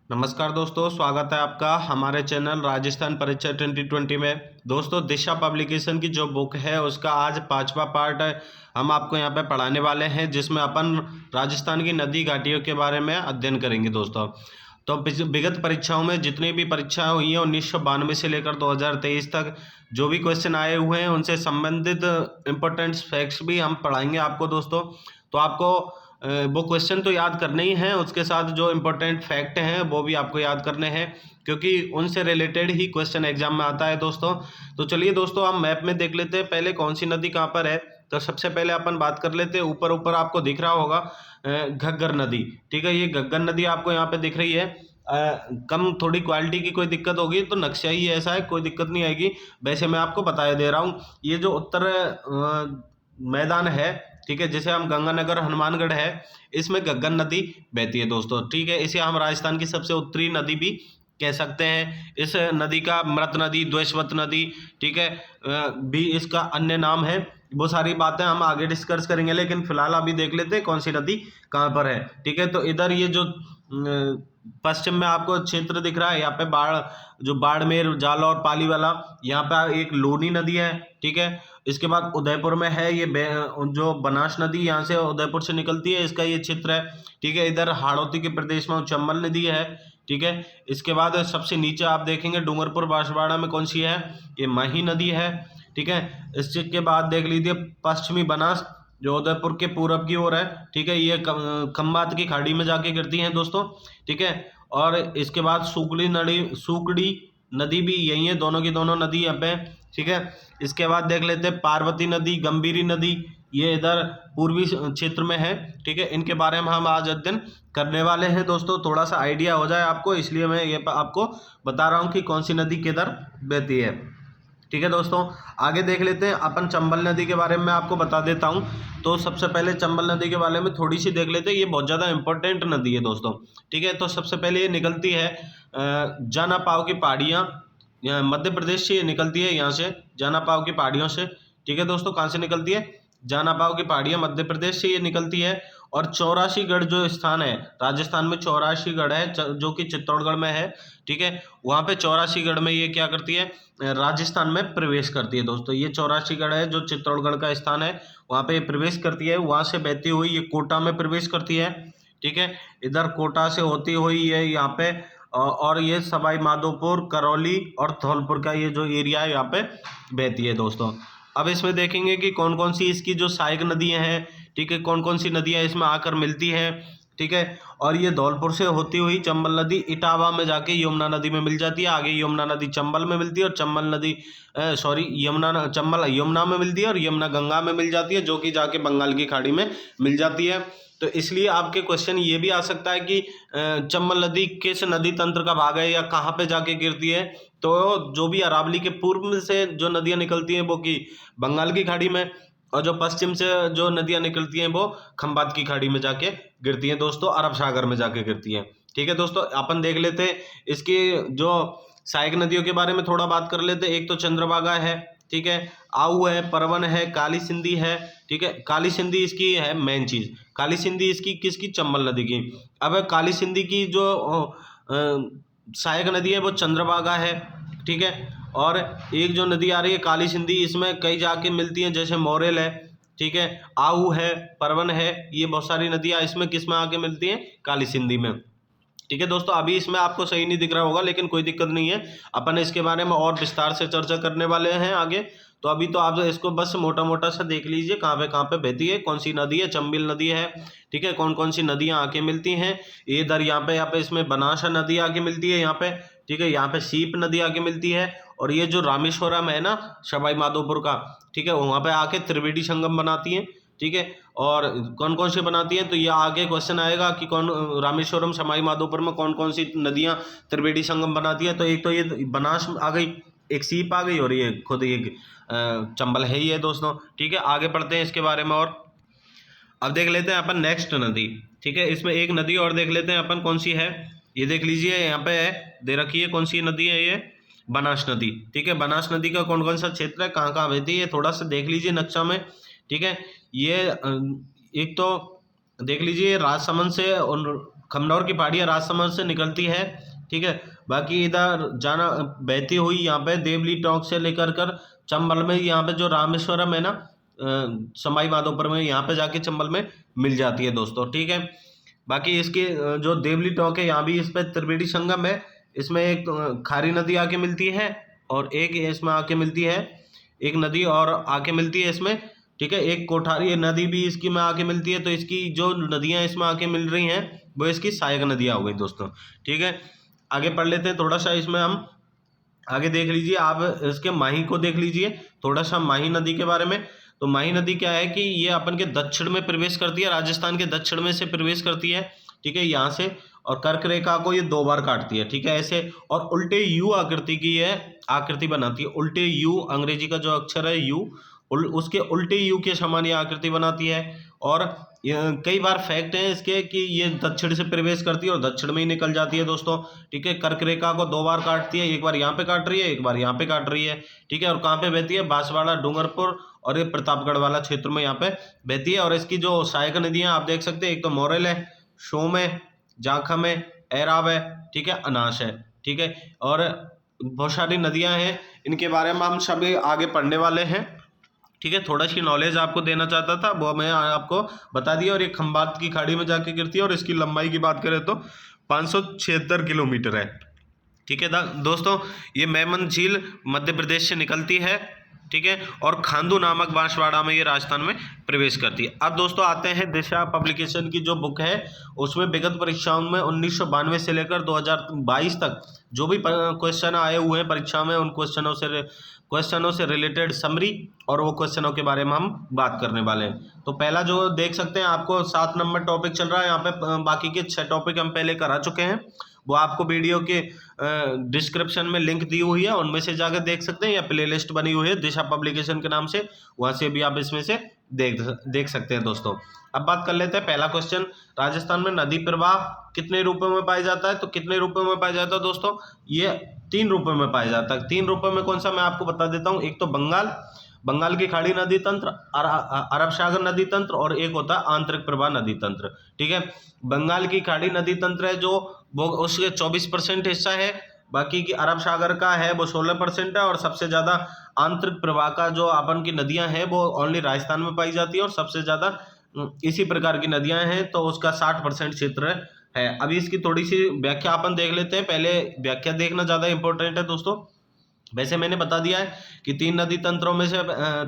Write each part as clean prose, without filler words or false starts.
नमस्कार दोस्तों, स्वागत है आपका हमारे चैनल राजस्थान परीक्षा 2020 में। दोस्तों, दिशा पब्लिकेशन की जो बुक है उसका आज 5वां पार्ट हम आपको यहाँ पे पढ़ाने वाले हैं, जिसमें अपन राजस्थान की नदी घाटियों के बारे में अध्ययन करेंगे। दोस्तों, तो विगत परीक्षाओं में जितनी भी परीक्षाएं हुई हैं 1992 से लेकर 2023 तक जो भी क्वेश्चन आए हुए हैं उनसे संबंधित इम्पोर्टेंट फैक्ट्स भी हम पढ़ाएंगे आपको। दोस्तों, तो आपको वो क्वेश्चन तो याद करने ही हैं, उसके साथ जो इम्पोर्टेंट फैक्ट हैं वो भी आपको याद करने हैं, क्योंकि उनसे रिलेटेड ही क्वेश्चन एग्जाम में आता है। दोस्तों, तो चलिए दोस्तों, हम मैप में देख लेते हैं पहले कौन सी नदी कहाँ पर है। तो सबसे पहले अपन बात कर लेते हैं, ऊपर ऊपर आपको दिख रहा होगा घग्गर नदी। ठीक है, ये घग्गर नदी आपको यहाँ पे दिख रही है। कम थोड़ी क्वालिटी की कोई दिक्कत होगी तो नक्शा ही ऐसा है, कोई दिक्कत नहीं आएगी। वैसे मैं आपको बताया दे रहा हूँ, ये जो उत्तर मैदान है, ठीक है, जिसे हम गंगानगर हनुमानगढ़ है, इसमें घग्गर नदी बहती है। दोस्तों, ठीक है, इसे हम राजस्थान की सबसे उत्तरी नदी भी कह सकते हैं। इस नदी का मृत नदी, द्वैशवत नदी, ठीक है, भी इसका अन्य नाम है। वो सारी बातें हम आगे डिस्कस करेंगे, लेकिन फिलहाल अभी देख लेते हैं कौन सी नदी कहाँ पर है। ठीक है, तो इधर ये जो पश्चिम में आपको क्षेत्र दिख रहा है, यहाँ पे जो बाड़मेर, जालौर, पाली वाला, यहाँ पे एक लूनी नदी है। ठीक है, इसके बाद उदयपुर में है ये जो बनास नदी, यहाँ से उदयपुर से निकलती है, इसका ये क्षेत्र है। ठीक है, इधर हाड़ौती के प्रदेश में चंबल नदी है। ठीक है, इसके बाद सबसे नीचे आप देखेंगे डूंगरपुर बांसवाड़ा में कौन सी है, ये माही नदी है। ठीक है, इसके बाद देख लीजिए पश्चिमी बनास जो उदयपुर के पूरब की ओर है। ठीक है, ये खंबात की खाड़ी में जाके गिरती हैं दोस्तों। ठीक है, और इसके बाद सूकड़ी नदी भी यही है, दोनों की दोनों नदी यहाँ पे। ठीक है, इसके बाद देख लेते हैं पार्वती नदी, गंभीरी नदी, ये इधर पूर्वी क्षेत्र में है। ठीक है, इनके बारे में हम आज अध्ययन करने वाले हैं। दोस्तों, थोड़ा सा आइडिया हो जाए आपको, इसलिए मैं ये आपको बता रहा हूँ कि कौन सी नदी किधर बहती है। ठीक है दोस्तों, आगे देख लेते हैं अपन चंबल नदी के बारे में आपको बता देता हूँ। तो सबसे पहले चंबल नदी के बारे में थोड़ी सी देख लेते हैं, ये बहुत ज़्यादा इंपॉर्टेंट नदी है दोस्तों। ठीक है, तो सबसे पहले ये निकलती है जाना पाव की पहाड़ियाँ, मध्य प्रदेश से ये निकलती है, यहाँ से जाना पाव की पहाड़ियों से। ठीक है दोस्तों, कहाँ से निकलती है, जाना पाव की पहाड़ियाँ मध्य प्रदेश से ये निकलती है। और 84गढ़ जो स्थान है राजस्थान में, 84गढ़ है जो कि चित्तौड़गढ़ में है। ठीक है, वहाँ पे 84गढ़ में ये क्या करती है, राजस्थान में प्रवेश करती है। दोस्तों, ये 84गढ़ है जो चित्तौड़गढ़ का स्थान है, वहाँ पे प्रवेश करती है। वहाँ से बहती हुई ये कोटा में प्रवेश करती है। ठीक है, इधर कोटा से होती हुई ये यहाँ पे और ये सवाई माधोपुर, करौली और धौलपुर का ये जो एरिया है यहाँ पे बहती है। दोस्तों, अब इसमें देखेंगे कि कौन कौन सी इसकी जो सहायक नदियाँ हैं, ठीक है, कौन कौन सी नदियाँ इसमें आकर मिलती हैं। ठीक है, और ये धौलपुर से होती हुई चंबल नदी इटावा में जाके यमुना नदी में मिल जाती है। आगे यमुना नदी चंबल में मिलती है, और चंबल नदी चंबल यमुना में मिलती है, और यमुना गंगा में मिल जाती है, जो कि जाके बंगाल की खाड़ी में मिल जाती है। तो इसलिए आपके क्वेश्चन ये भी आ सकता है कि चंबल नदी किस नदी तंत्र का भाग है या कहाँ पे जाके गिरती है। तो जो भी अरावली के पूर्व में से जो नदियाँ निकलती हैं वो की बंगाल की खाड़ी में, और जो पश्चिम से जो नदियाँ निकलती हैं वो खंबात की खाड़ी में जाके गिरती हैं। दोस्तों, अरब सागर में जाके गिरती हैं। ठीक है दोस्तों, अपन देख लेते हैं इसकी जो सहायक नदियों के बारे में थोड़ा बात कर लेते हैं। एक तो चंद्रभागा है, ठीक है, आऊ है, परवन है, काली सिंधी है। ठीक है, काली सिंधी इसकी है मेन चीज़, काली सिंधी इसकी किसकी, चंबल नदी की। अब काली सिंधी की जो सहायक नदी है वो चंद्रभागा है। ठीक है, और एक जो नदी आ रही है काली सिंधी, इसमें कई जाके मिलती हैं, जैसे मोरेल है, ठीक है, आऊ है, परवन है, ये बहुत सारी नदियाँ इसमें किस में आके मिलती हैं, काली सिंधी में। ठीक है दोस्तों, अभी इसमें आपको सही नहीं दिख रहा होगा, लेकिन कोई दिक्कत नहीं है, अपन इसके बारे में और विस्तार से चर्चा करने वाले हैं आगे। तो अभी तो आप इसको बस मोटा मोटा सा देख लीजिए कहाँ पे बहती है, कौन सी नदी है, चंबिल नदी है। ठीक है, कौन कौन सी नदियाँ आके मिलती हैं, इधर यहाँ पे इसमें बनासा नदी आके मिलती है यहाँ पे। ठीक है, यहाँ पे सीप नदी आके मिलती है, और ये जो रामेश्वरम है ना सवाई माधोपुर का, ठीक है, वहाँ पे आके त्रिवेणी संगम बनाती हैं। ठीक है, और कौन कौन सी बनाती हैं, तो ये आगे क्वेश्चन आएगा कि कौन रामेश्वरम सवाई माधोपुर में कौन कौन सी नदियाँ त्रिवेणी संगम बनाती है। तो एक तो ये बनास आ गई, एक सीप आ गई, और ये खुद ये चंबल है ही है दोस्तों। ठीक है, आगे पढ़ते हैं इसके बारे में। और अब देख लेते हैं अपन नेक्स्ट नदी। ठीक है, इसमें एक नदी और देख लेते हैं अपन कौन सी है, ये देख लीजिए यहाँ पे है, दे रखी है कौन सी नदी है, ये बनास नदी। ठीक है, बनास नदी का कौन कौन सा क्षेत्र है, कहाँ कहाँ बहती है, थोड़ा सा देख लीजिए नक्शा में। ठीक है, ये एक तो देख लीजिए राजसमंद से और खमनौर की पहाड़ियाँ राजसमंद से निकलती है, ठीक है। बाकी इधर जाना बहती हुई यहाँ पे देवली टोंक से लेकर कर चंबल में, यहाँ पे जो रामेश्वरम है ना, सवाई माधोपुर में, यहाँ पे जाके चंबल में मिल जाती है दोस्तों, ठीक है। बाकी इसके जो देवली टोंक है यहाँ भी इस पर त्रिवेणी संगम है। इसमें एक खारी नदी आके मिलती है और एक इसमें आके मिलती है, एक नदी और आके मिलती है इसमें, ठीक है। एक कोठारी नदी भी इसकी में आके मिलती है। तो इसकी जो नदियाँ इसमें आके मिल रही हैं वो इसकी सहायक नदियाँ हो गई दोस्तों, ठीक है। आगे पढ़ लेते हैं थोड़ा सा, इसमें हम आगे देख लीजिए आप इसके माही को देख लीजिए थोड़ा सा, माही नदी के बारे में। तो माही नदी क्या है कि ये अपन के दक्षिण में प्रवेश करती है, राजस्थान के दक्षिण में से प्रवेश करती है, ठीक है, यहाँ से। और कर्क रेखा को ये 2 बार काटती है, ठीक है, ऐसे। और उल्टे यू आकृति की ये आकृति बनाती है, उल्टे यू, अंग्रेजी का जो अक्षर है यू, उसके उल्टे यू के समान ये आकृति बनाती है। और कई बार फैक्ट है इसके कि ये दक्षिण से प्रवेश करती है और दक्षिण में ही निकल जाती है दोस्तों, ठीक है। कर्क रेखा को 2 बार काटती है, एक बार यहाँ पे काट रही है, एक बार यहाँ पे काट रही है, ठीक है। और कहाँ पे बहती है? बांसवाड़ा, डूंगरपुर और ये प्रतापगढ़ वाला क्षेत्र में यहाँ पे बहती है। और इसकी जो सहायक नदियाँ आप देख सकते हैं, एक तो मोरेल है, सोम है, जाखम है, एराब है, ठीक है, अनास है, ठीक है। और बहुत सारी नदियाँ हैं, इनके बारे में हम सभी आगे पढ़ने वाले हैं, ठीक है। थोड़ा सी नॉलेज आपको देना चाहता था, वो मैं आपको बता दिया। और ये खंबात की खाड़ी में जाके गिरती है और इसकी लंबाई की बात करें तो 576 किलोमीटर है, ठीक है दोस्तों। ये मेमन झील मध्य प्रदेश से निकलती है, ठीक है। और खांदू नामक बांसवाड़ा में ये राजस्थान में प्रवेश करती है। अब दोस्तों आते हैं दिशा पब्लिकेशन की जो बुक है, उसमें विगत परीक्षाओं में 1992 से लेकर 2022 तक जो भी क्वेश्चन आए हुए हैं परीक्षा में, उन क्वेश्चनों से रिलेटेड समरी और वो क्वेश्चनों के बारे में हम बात करने वाले हैं। तो पहला जो देख सकते हैं आपको 7 नंबर टॉपिक चल रहा है यहाँ पे। बाकी के 6 टॉपिक हम पहले करा चुके हैं, वो आपको वीडियो के डिस्क्रिप्शन में लिंक दी हुई है, उनमें से जाकर देख सकते हैं, या प्लेलिस्ट बनी हुई है दिशा पब्लिकेशन के नाम से, वहाँ से भी आप इसमें से देख सकते हैं दोस्तों। अब बात कर लेते हैं पहला क्वेश्चन, राजस्थान में नदी प्रवाह कितने रूपों में पाया जाता है? तो कितने रूपों में पाया जाता है दोस्तों? ये 3 रूपों में पाया जाता है। 3 रूपों में कौन सा, मैं आपको बता देता हूँ। एक तो बंगाल की खाड़ी नदी तंत्र, अरब सागर नदी तंत्र, और एक होता है आंतरिक प्रवाह नदी तंत्र, ठीक है। बंगाल की खाड़ी नदी तंत्र है जो वो उसके 24% हिस्सा है, बाकी की अरब सागर का है वो 16% है, और सबसे ज़्यादा आंतरिक प्रवाह का जो अपन की नदियां हैं वो ओनली राजस्थान में पाई जाती है, और सबसे ज़्यादा इसी प्रकार की नदियां हैं, तो उसका 60% क्षेत्र है। अभी इसकी थोड़ी सी व्याख्या अपन देख लेते हैं, पहले व्याख्या देखना ज़्यादा इंपॉर्टेंट है दोस्तों। वैसे मैंने बता दिया है कि 3 नदी तंत्रों में से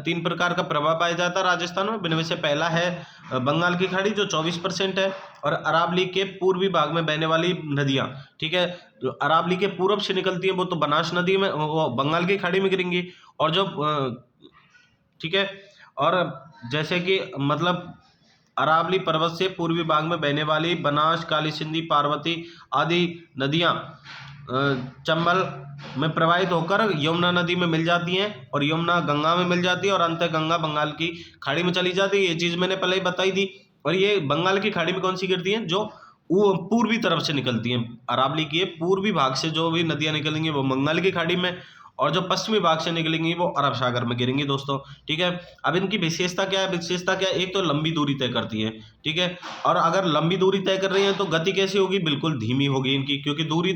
3 प्रकार का प्रवाह पाया जाता है राजस्थान में। इनमें से पहला है बंगाल की खाड़ी जो 24% है, और अरावली के पूर्वी भाग में बहने वाली नदियाँ, ठीक है। अरावली के पूर्व से निकलती है वो तो बनास नदी में, वो बंगाल की खाड़ी में गिरेंगी। और जो ठीक है, और जैसे कि मतलब अरावली पर्वत से पूर्वी भाग में बहने वाली बनास, काली सिंधी, पार्वती आदि नदियाँ चंबल में प्रवाहित होकर यमुना नदी में मिल जाती हैं, और यमुना गंगा में मिल जाती है, और अंत गंगा बंगाल की खाड़ी में चली जाती है। ये चीज़ मैंने पहले ही बताई थी। और ये बंगाल की खाड़ी में कौन सी गिरती हैं? जो वो पूर्वी तरफ से निकलती हैं, अरावली के पूर्वी भाग से जो भी नदियाँ निकलेंगी वो बंगाल की खाड़ी में, और जो पश्चिमी भाग से निकलेंगी वो अरब सागर में गिरेंगी दोस्तों, ठीक है। अब इनकी विशेषता क्या है? विशेषता क्या है? एक तो लंबी दूरी तय करती है, ठीक है। और अगर लंबी दूरी तय कर रही है तो गति कैसी होगी? बिल्कुल धीमी होगी इनकी, क्योंकि दूरी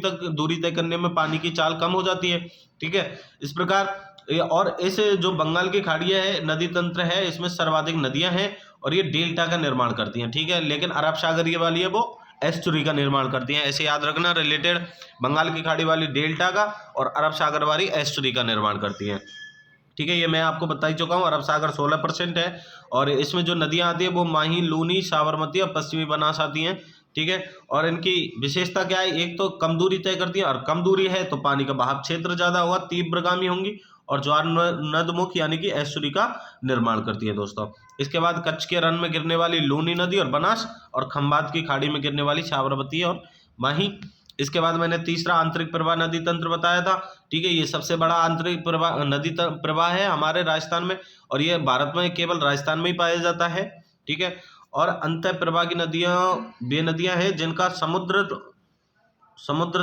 तय करने में पानी की चाल कम हो जाती है, ठीक है। इस प्रकार और इस जो बंगाल की खाड़ियाँ है, नदी तंत्र है, इसमें सर्वाधिक नदियाँ हैं, और ये डेल्टा का निर्माण करती हैं, ठीक है। लेकिन अरब सागर ये वाली है वो एस्टुरी का निर्माण करती हैं। ऐसे याद रखना, रिलेटेड बंगाल की खाड़ी वाली डेल्टा का और अरब सागर वाली एस्टुरी का निर्माण करती हैं, ठीक है। ये मैं आपको बता ही चुका हूँ। अरब सागर 16% है, और इसमें जो नदियाँ आती है वो माही, लूनी, साबरमती और पश्चिमी बनास आती हैं, ठीक है। और इनकी विशेषता क्या है? एक तो कम दूरी तय करती है, और कम दूरी है तो पानी का बहाव क्षेत्र ज़्यादा होगा, तीव्रगामी होंगी, और ज्वार नदमुख यानी कि एस्टुरी का निर्माण करती है दोस्तों। इसके बाद कच्छ के रन में गिरने वाली लूनी नदी और बनास, और खंबात की खाड़ी में गिरने वाली साबरमती और माही। इसके बाद मैंने तीसरा आंतरिक प्रवाह नदी तंत्र बताया था, ठीक है। ये सबसे बड़ा आंतरिक प्रवाह नदी प्रवाह है हमारे राजस्थान में, और ये भारत में केवल राजस्थान में ही पाया जाता है, ठीक है। और अंत प्रवाह की नदियाँ वे नदियाँ हैं जिनका समुद्र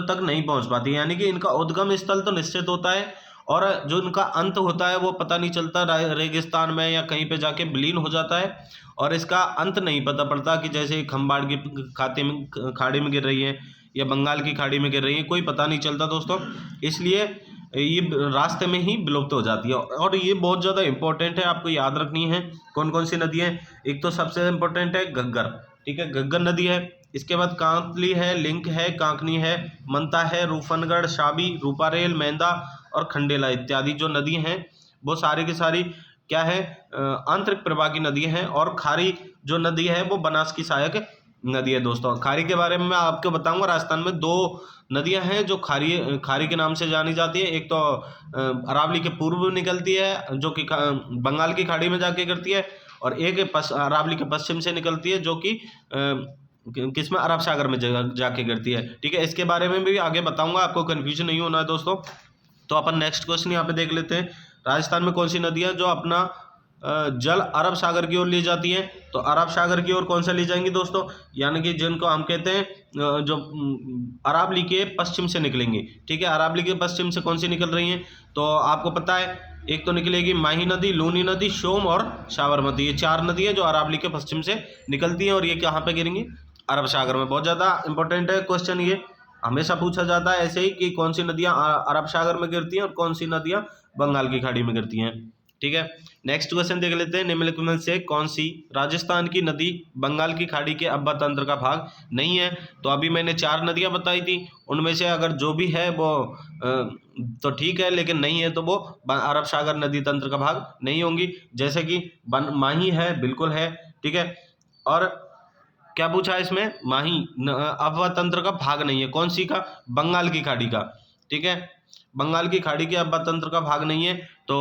तक नहीं पहुँच पाती, यानी कि इनका उद्गम स्थल तो निश्चित होता है, और जो उनका अंत होता है वो पता नहीं चलता, रेगिस्तान में या कहीं पे जाके विलीन हो जाता है, और इसका अंत नहीं पता पड़ता कि जैसे खंबाड़ की खाड़ी में गिर रही है या बंगाल की खाड़ी में गिर रही है, कोई पता नहीं चलता दोस्तों। इसलिए ये रास्ते में ही विलुप्त हो जाती है। और ये बहुत ज़्यादा इंपॉर्टेंट है, आपको याद रखनी है कौन कौन सी नदी है। एक तो सबसे इम्पोर्टेंट है घग्गर, ठीक है, घग्गर नदी है। इसके बाद कांतली है, लिंक है, कांकनी है, मंता है, रूपनगढ़, शाबी, रूपारेल, मेंदा और खंडेला इत्यादि जो नदी हैं वो सारी की सारी क्या है, आंतरिक प्रवाह की नदी हैं। और खारी जो नदी है वो बनास की सहायक नदी है दोस्तों। खारी के बारे में मैं आपको बताऊंगा। राजस्थान में दो नदियां हैं जो खारी के नाम से जानी जाती है। एक तो अरावली के पूर्व में निकलती है जो कि बंगाल की खाड़ी में जाके गिरती है, और एक अरावली के पश्चिम से निकलती है जो कि किसमें, अरब सागर में जाके गिरती है, ठीक है। इसके बारे में भी आगे बताऊंगा, आपको कन्फ्यूजन नहीं होना है दोस्तों। तो अपन नेक्स्ट क्वेश्चन यहाँ पे देख लेते हैं। राजस्थान में कौन सी नदी है जो अपना जल अरब सागर की ओर ले जाती है? तो अरब सागर की ओर कौन सा ले जाएंगी दोस्तों, यानी कि जिनको हम कहते हैं जो अरावली के पश्चिम से निकलेंगे, ठीक है। अरावली के पश्चिम से कौन सी निकल रही हैं? तो आपको पता है, एक तो निकलेगी माही नदी, लूनी नदी, सोम और साबरमती। ये 4 नदी है जो अरावली के पश्चिम से निकलती हैं, और ये कहाँ पे गिरेंगी? अरब सागर में। बहुत ज़्यादा इंपॉर्टेंट है क्वेश्चन, ये हमेशा पूछा जाता है ऐसे ही कि कौन सी नदियाँ अरब सागर में गिरती हैं और कौन सी नदियाँ बंगाल की खाड़ी में गिरती हैं, ठीक है। नेक्स्ट क्वेश्चन देख लेते हैं। निम्नलिखित में से कौन सी राजस्थान की नदी बंगाल की खाड़ी के अब्बा तंत्र का भाग नहीं है? तो अभी मैंने 4 नदियां बताई थी, उनमें से अगर जो भी है वो तो ठीक है, लेकिन नहीं है तो वो अरब सागर नदी तंत्र का भाग नहीं होंगी। जैसे कि माही है, बिल्कुल है, ठीक है। और क्या पूछा है इसमें? माही अब्बा तंत्र का भाग नहीं है। कौन सी का? बंगाल की खाड़ी का, ठीक है। बंगाल की खाड़ी के अब्बा तंत्र का भाग नहीं है। तो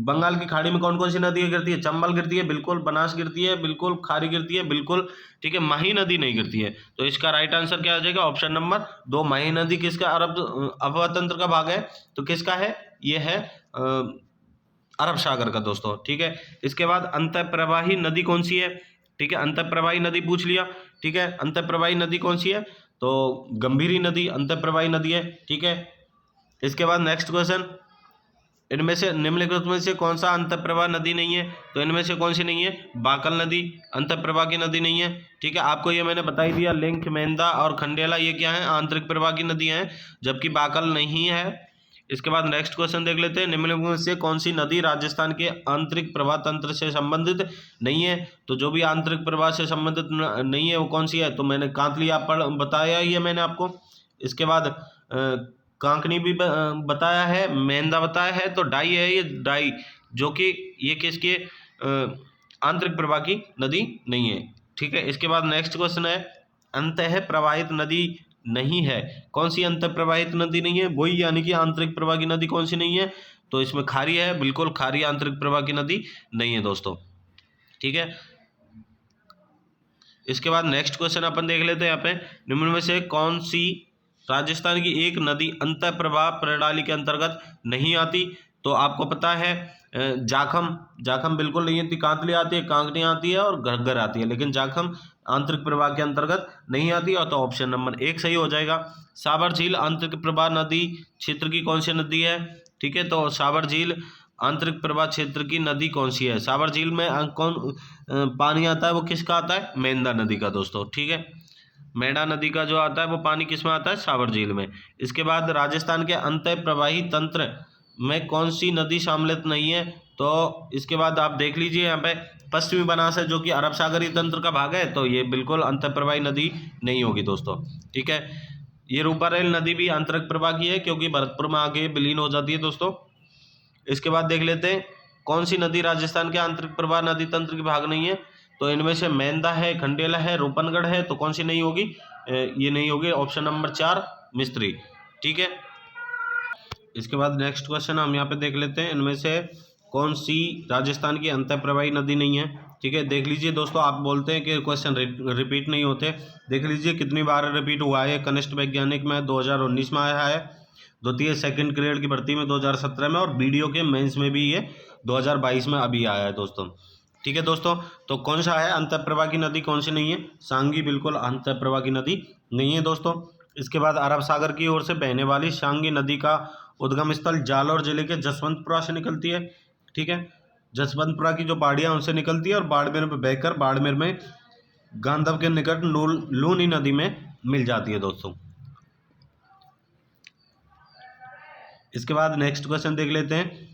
बंगाल की खाड़ी में कौन कौन सी नदी गिरती है? चंबल गिरती है, बिल्कुल। बनास गिरती है, बिल्कुल। खारी गिरती है, बिल्कुल, ठीक है। माही नदी नहीं गिरती है। तो इसका राइट आंसर क्या आ जाएगा? ऑप्शन नंबर 2, माही नदी किसका अब्बा तंत्र का भाग है? तो किसका है? ये है अरब सागर का दोस्तों, ठीक है। इसके बाद अंतःप्रवाही नदी कौन सी है? ठीक है, अंतःप्रवाही नदी पूछ लिया, ठीक है। अंतःप्रवाही नदी कौन सी है? तो गंभीरी नदी अंतःप्रवाही नदी है, ठीक है। इसके बाद नेक्स्ट क्वेश्चन, इनमें से निम्नलिखित में से कौन सा अंतःप्रवाह नदी नहीं है? तो इनमें से कौन सी नहीं है? बाकल नदी अंतःप्रवाह की नदी नहीं है, ठीक है। आपको ये मैंने बता ही दिया, लिंक, मेंदा और खंडेला ये क्या है? आंतरिक प्रवाह की नदियां हैं, जबकि बाकल नहीं है। इसके बाद नेक्स्ट क्वेश्चन देख लेते हैं। निम्नलिखित में से कौन सी नदी राजस्थान के आंतरिक प्रवाह तंत्र से संबंधित नहीं है? तो जो भी आंतरिक प्रवाह से संबंधित नहीं है वो कौन सी है? तो मैंने कांतली आप बताया ही है मैंने आपको। इसके बाद कांकनी भी बताया है, मेंदा बताया है। तो डाई है ये, डाई, जो कि ये किसके आंतरिक प्रवाह की नदी नहीं है, ठीक है। इसके बाद नेक्स्ट क्वेश्चन है, अंतः प्रवाहित नदी नहीं है। कौन सी अंतः प्रवाहित नदी नहीं है? वही, यानी कि आंतरिक प्रवाह की नदी कौन सी नहीं है? तो इसमें खारी है, बिल्कुल। खारी आंतरिक प्रवाह की नदी नहीं है दोस्तों, ठीक है। इसके बाद नेक्स्ट क्वेश्चन अपन देख लेते हैं। यहाँ पे निम्न में से कौन सी राजस्थान की एक नदी अंतः प्रवाह प्रणाली के अंतर्गत नहीं आती? तो आपको पता है जाखम बिल्कुल नहीं आती। कांतली आती है, कांकनी आती है और घग्गर आती है, लेकिन जाखम आंतरिक प्रवाह के अंतर्गत नहीं आती। और तो ऑप्शन नंबर 1 सही हो जाएगा। साबर झील आंतरिक प्रवाह नदी क्षेत्र की कौन सी नदी है? ठीक है, तो साबर झील आंतरिक प्रवाह क्षेत्र की नदी कौन सी है? साबर झील में कौन पानी आता है, वो किसका आता है? मेंदा नदी का दोस्तों, ठीक है। मेंढा नदी का जो आता है वो पानी किस में आता है? साबर झील में। इसके बाद राजस्थान के अंतः प्रवाही तंत्र में कौन सी नदी शामिल नहीं है? तो इसके बाद आप देख लीजिए, यहाँ पे पश्चिमी बनास है जो कि अरब सागरीय तंत्र का भाग है, तो ये बिल्कुल अंतः प्रवाही नदी नहीं होगी दोस्तों, ठीक है। ये रूपारेल नदी भी आंतरिक प्रवाह की है क्योंकि भरतपुर में आगे विलीन हो जाती है दोस्तों। इसके बाद देख लेते हैं कौन सी नदी राजस्थान के आंतरिक प्रवाह नदी तंत्र के भाग नहीं है। तो इनमें से मेंदा है, खंडेला है, रूपनगढ़ है, तो कौन सी नहीं होगी? ये नहीं होगी। ऑप्शन नंबर 4 मिस्त्री, ठीक है। इसके बाद नेक्स्ट क्वेश्चन हम यहाँ पे देख लेते हैं, इनमें से कौन सी राजस्थान की अंतः प्रवाही नदी नहीं है? ठीक है, देख लीजिए दोस्तों, आप बोलते हैं कि क्वेश्चन रिपीट नहीं होते, देख लीजिए कितनी बार रिपीट हुआ है। कनिष्ठ वैज्ञानिक में 2019 में आया है, द्वितीय सेकंड ग्रेड की भर्ती में 2017 में, और वीडियो के मेंस में भी ये 2022 में अभी आया है दोस्तों, ठीक है दोस्तों। तो कौन सा है अंतः प्रवाह की नदी कौन सी नहीं है? सांगी बिल्कुल अंतः प्रवाह की नदी नहीं है दोस्तों। इसके बाद अरब सागर की ओर से बहने वाली सांगी नदी का उद्गम स्थल जालौर जिले के जसवंतपुरा से निकलती है। ठीक है, जसवंतपुरा की जो पहाड़ियाँ उनसे निकलती है और बाड़मेर में बहकर बाड़मेर में गांधव के निकट लूनी नदी में मिल जाती है दोस्तों। इसके बाद नेक्स्ट क्वेश्चन देख लेते हैं।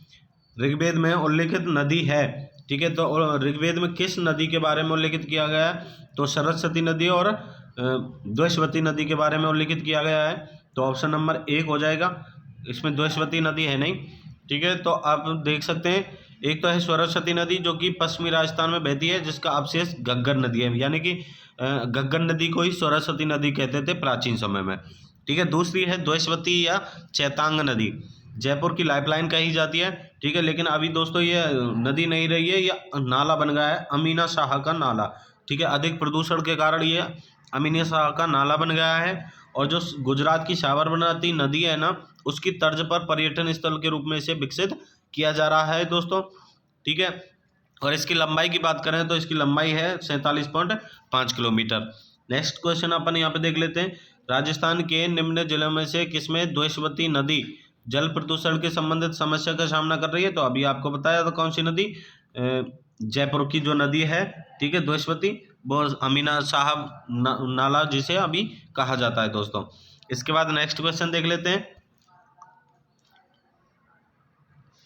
ऋग्वेद में उल्लेखित नदी है। ठीक है, तो ऋग्वेद में किस नदी के बारे में उल्लेखित किया गया है? तो सरस्वती नदी और द्वैशवती नदी के बारे में उल्लेखित किया गया है। तो ऑप्शन नंबर 1 हो जाएगा, इसमें द्वैशवती नदी है नहीं। ठीक है, तो आप देख सकते हैं, एक तो है सरस्वती नदी जो कि पश्चिमी राजस्थान में बहती है, जिसका अवशेष घग्गर नदी है, यानी कि घग्गर नदी को ही सरस्वती नदी कहते थे प्राचीन समय में। ठीक है, दूसरी है द्वैशवती या चैतांग नदी, जयपुर की लाइफलाइन कही जाती है। ठीक है, लेकिन अभी दोस्तों ये नदी नहीं रही है, ये नाला बन गया है, अमीना शाह का नाला। ठीक है, अधिक प्रदूषण के कारण ये अमीना शाह का नाला बन गया है, और जो गुजरात की साबरमती नदी है ना, उसकी तर्ज पर पर्यटन स्थल के रूप में इसे विकसित किया जा रहा है दोस्तों। ठीक है, और इसकी लंबाई की बात करें तो इसकी लंबाई है 47.5 किलोमीटर। नेक्स्ट क्वेश्चन अपन यहाँ पे देख लेते हैं। राजस्थान के निम्न जिलों में से किसमें द्वैशवती नदी जल प्रदूषण के संबंधित समस्या का सामना कर रही है? तो अभी आपको बताया तो कौन सी नदी, जयपुर की जो नदी है, ठीक है, द्वैशवती, वो अमीना साहब नाला जिसे अभी कहा जाता है दोस्तों। इसके बाद नेक्स्ट क्वेश्चन देख लेते हैं।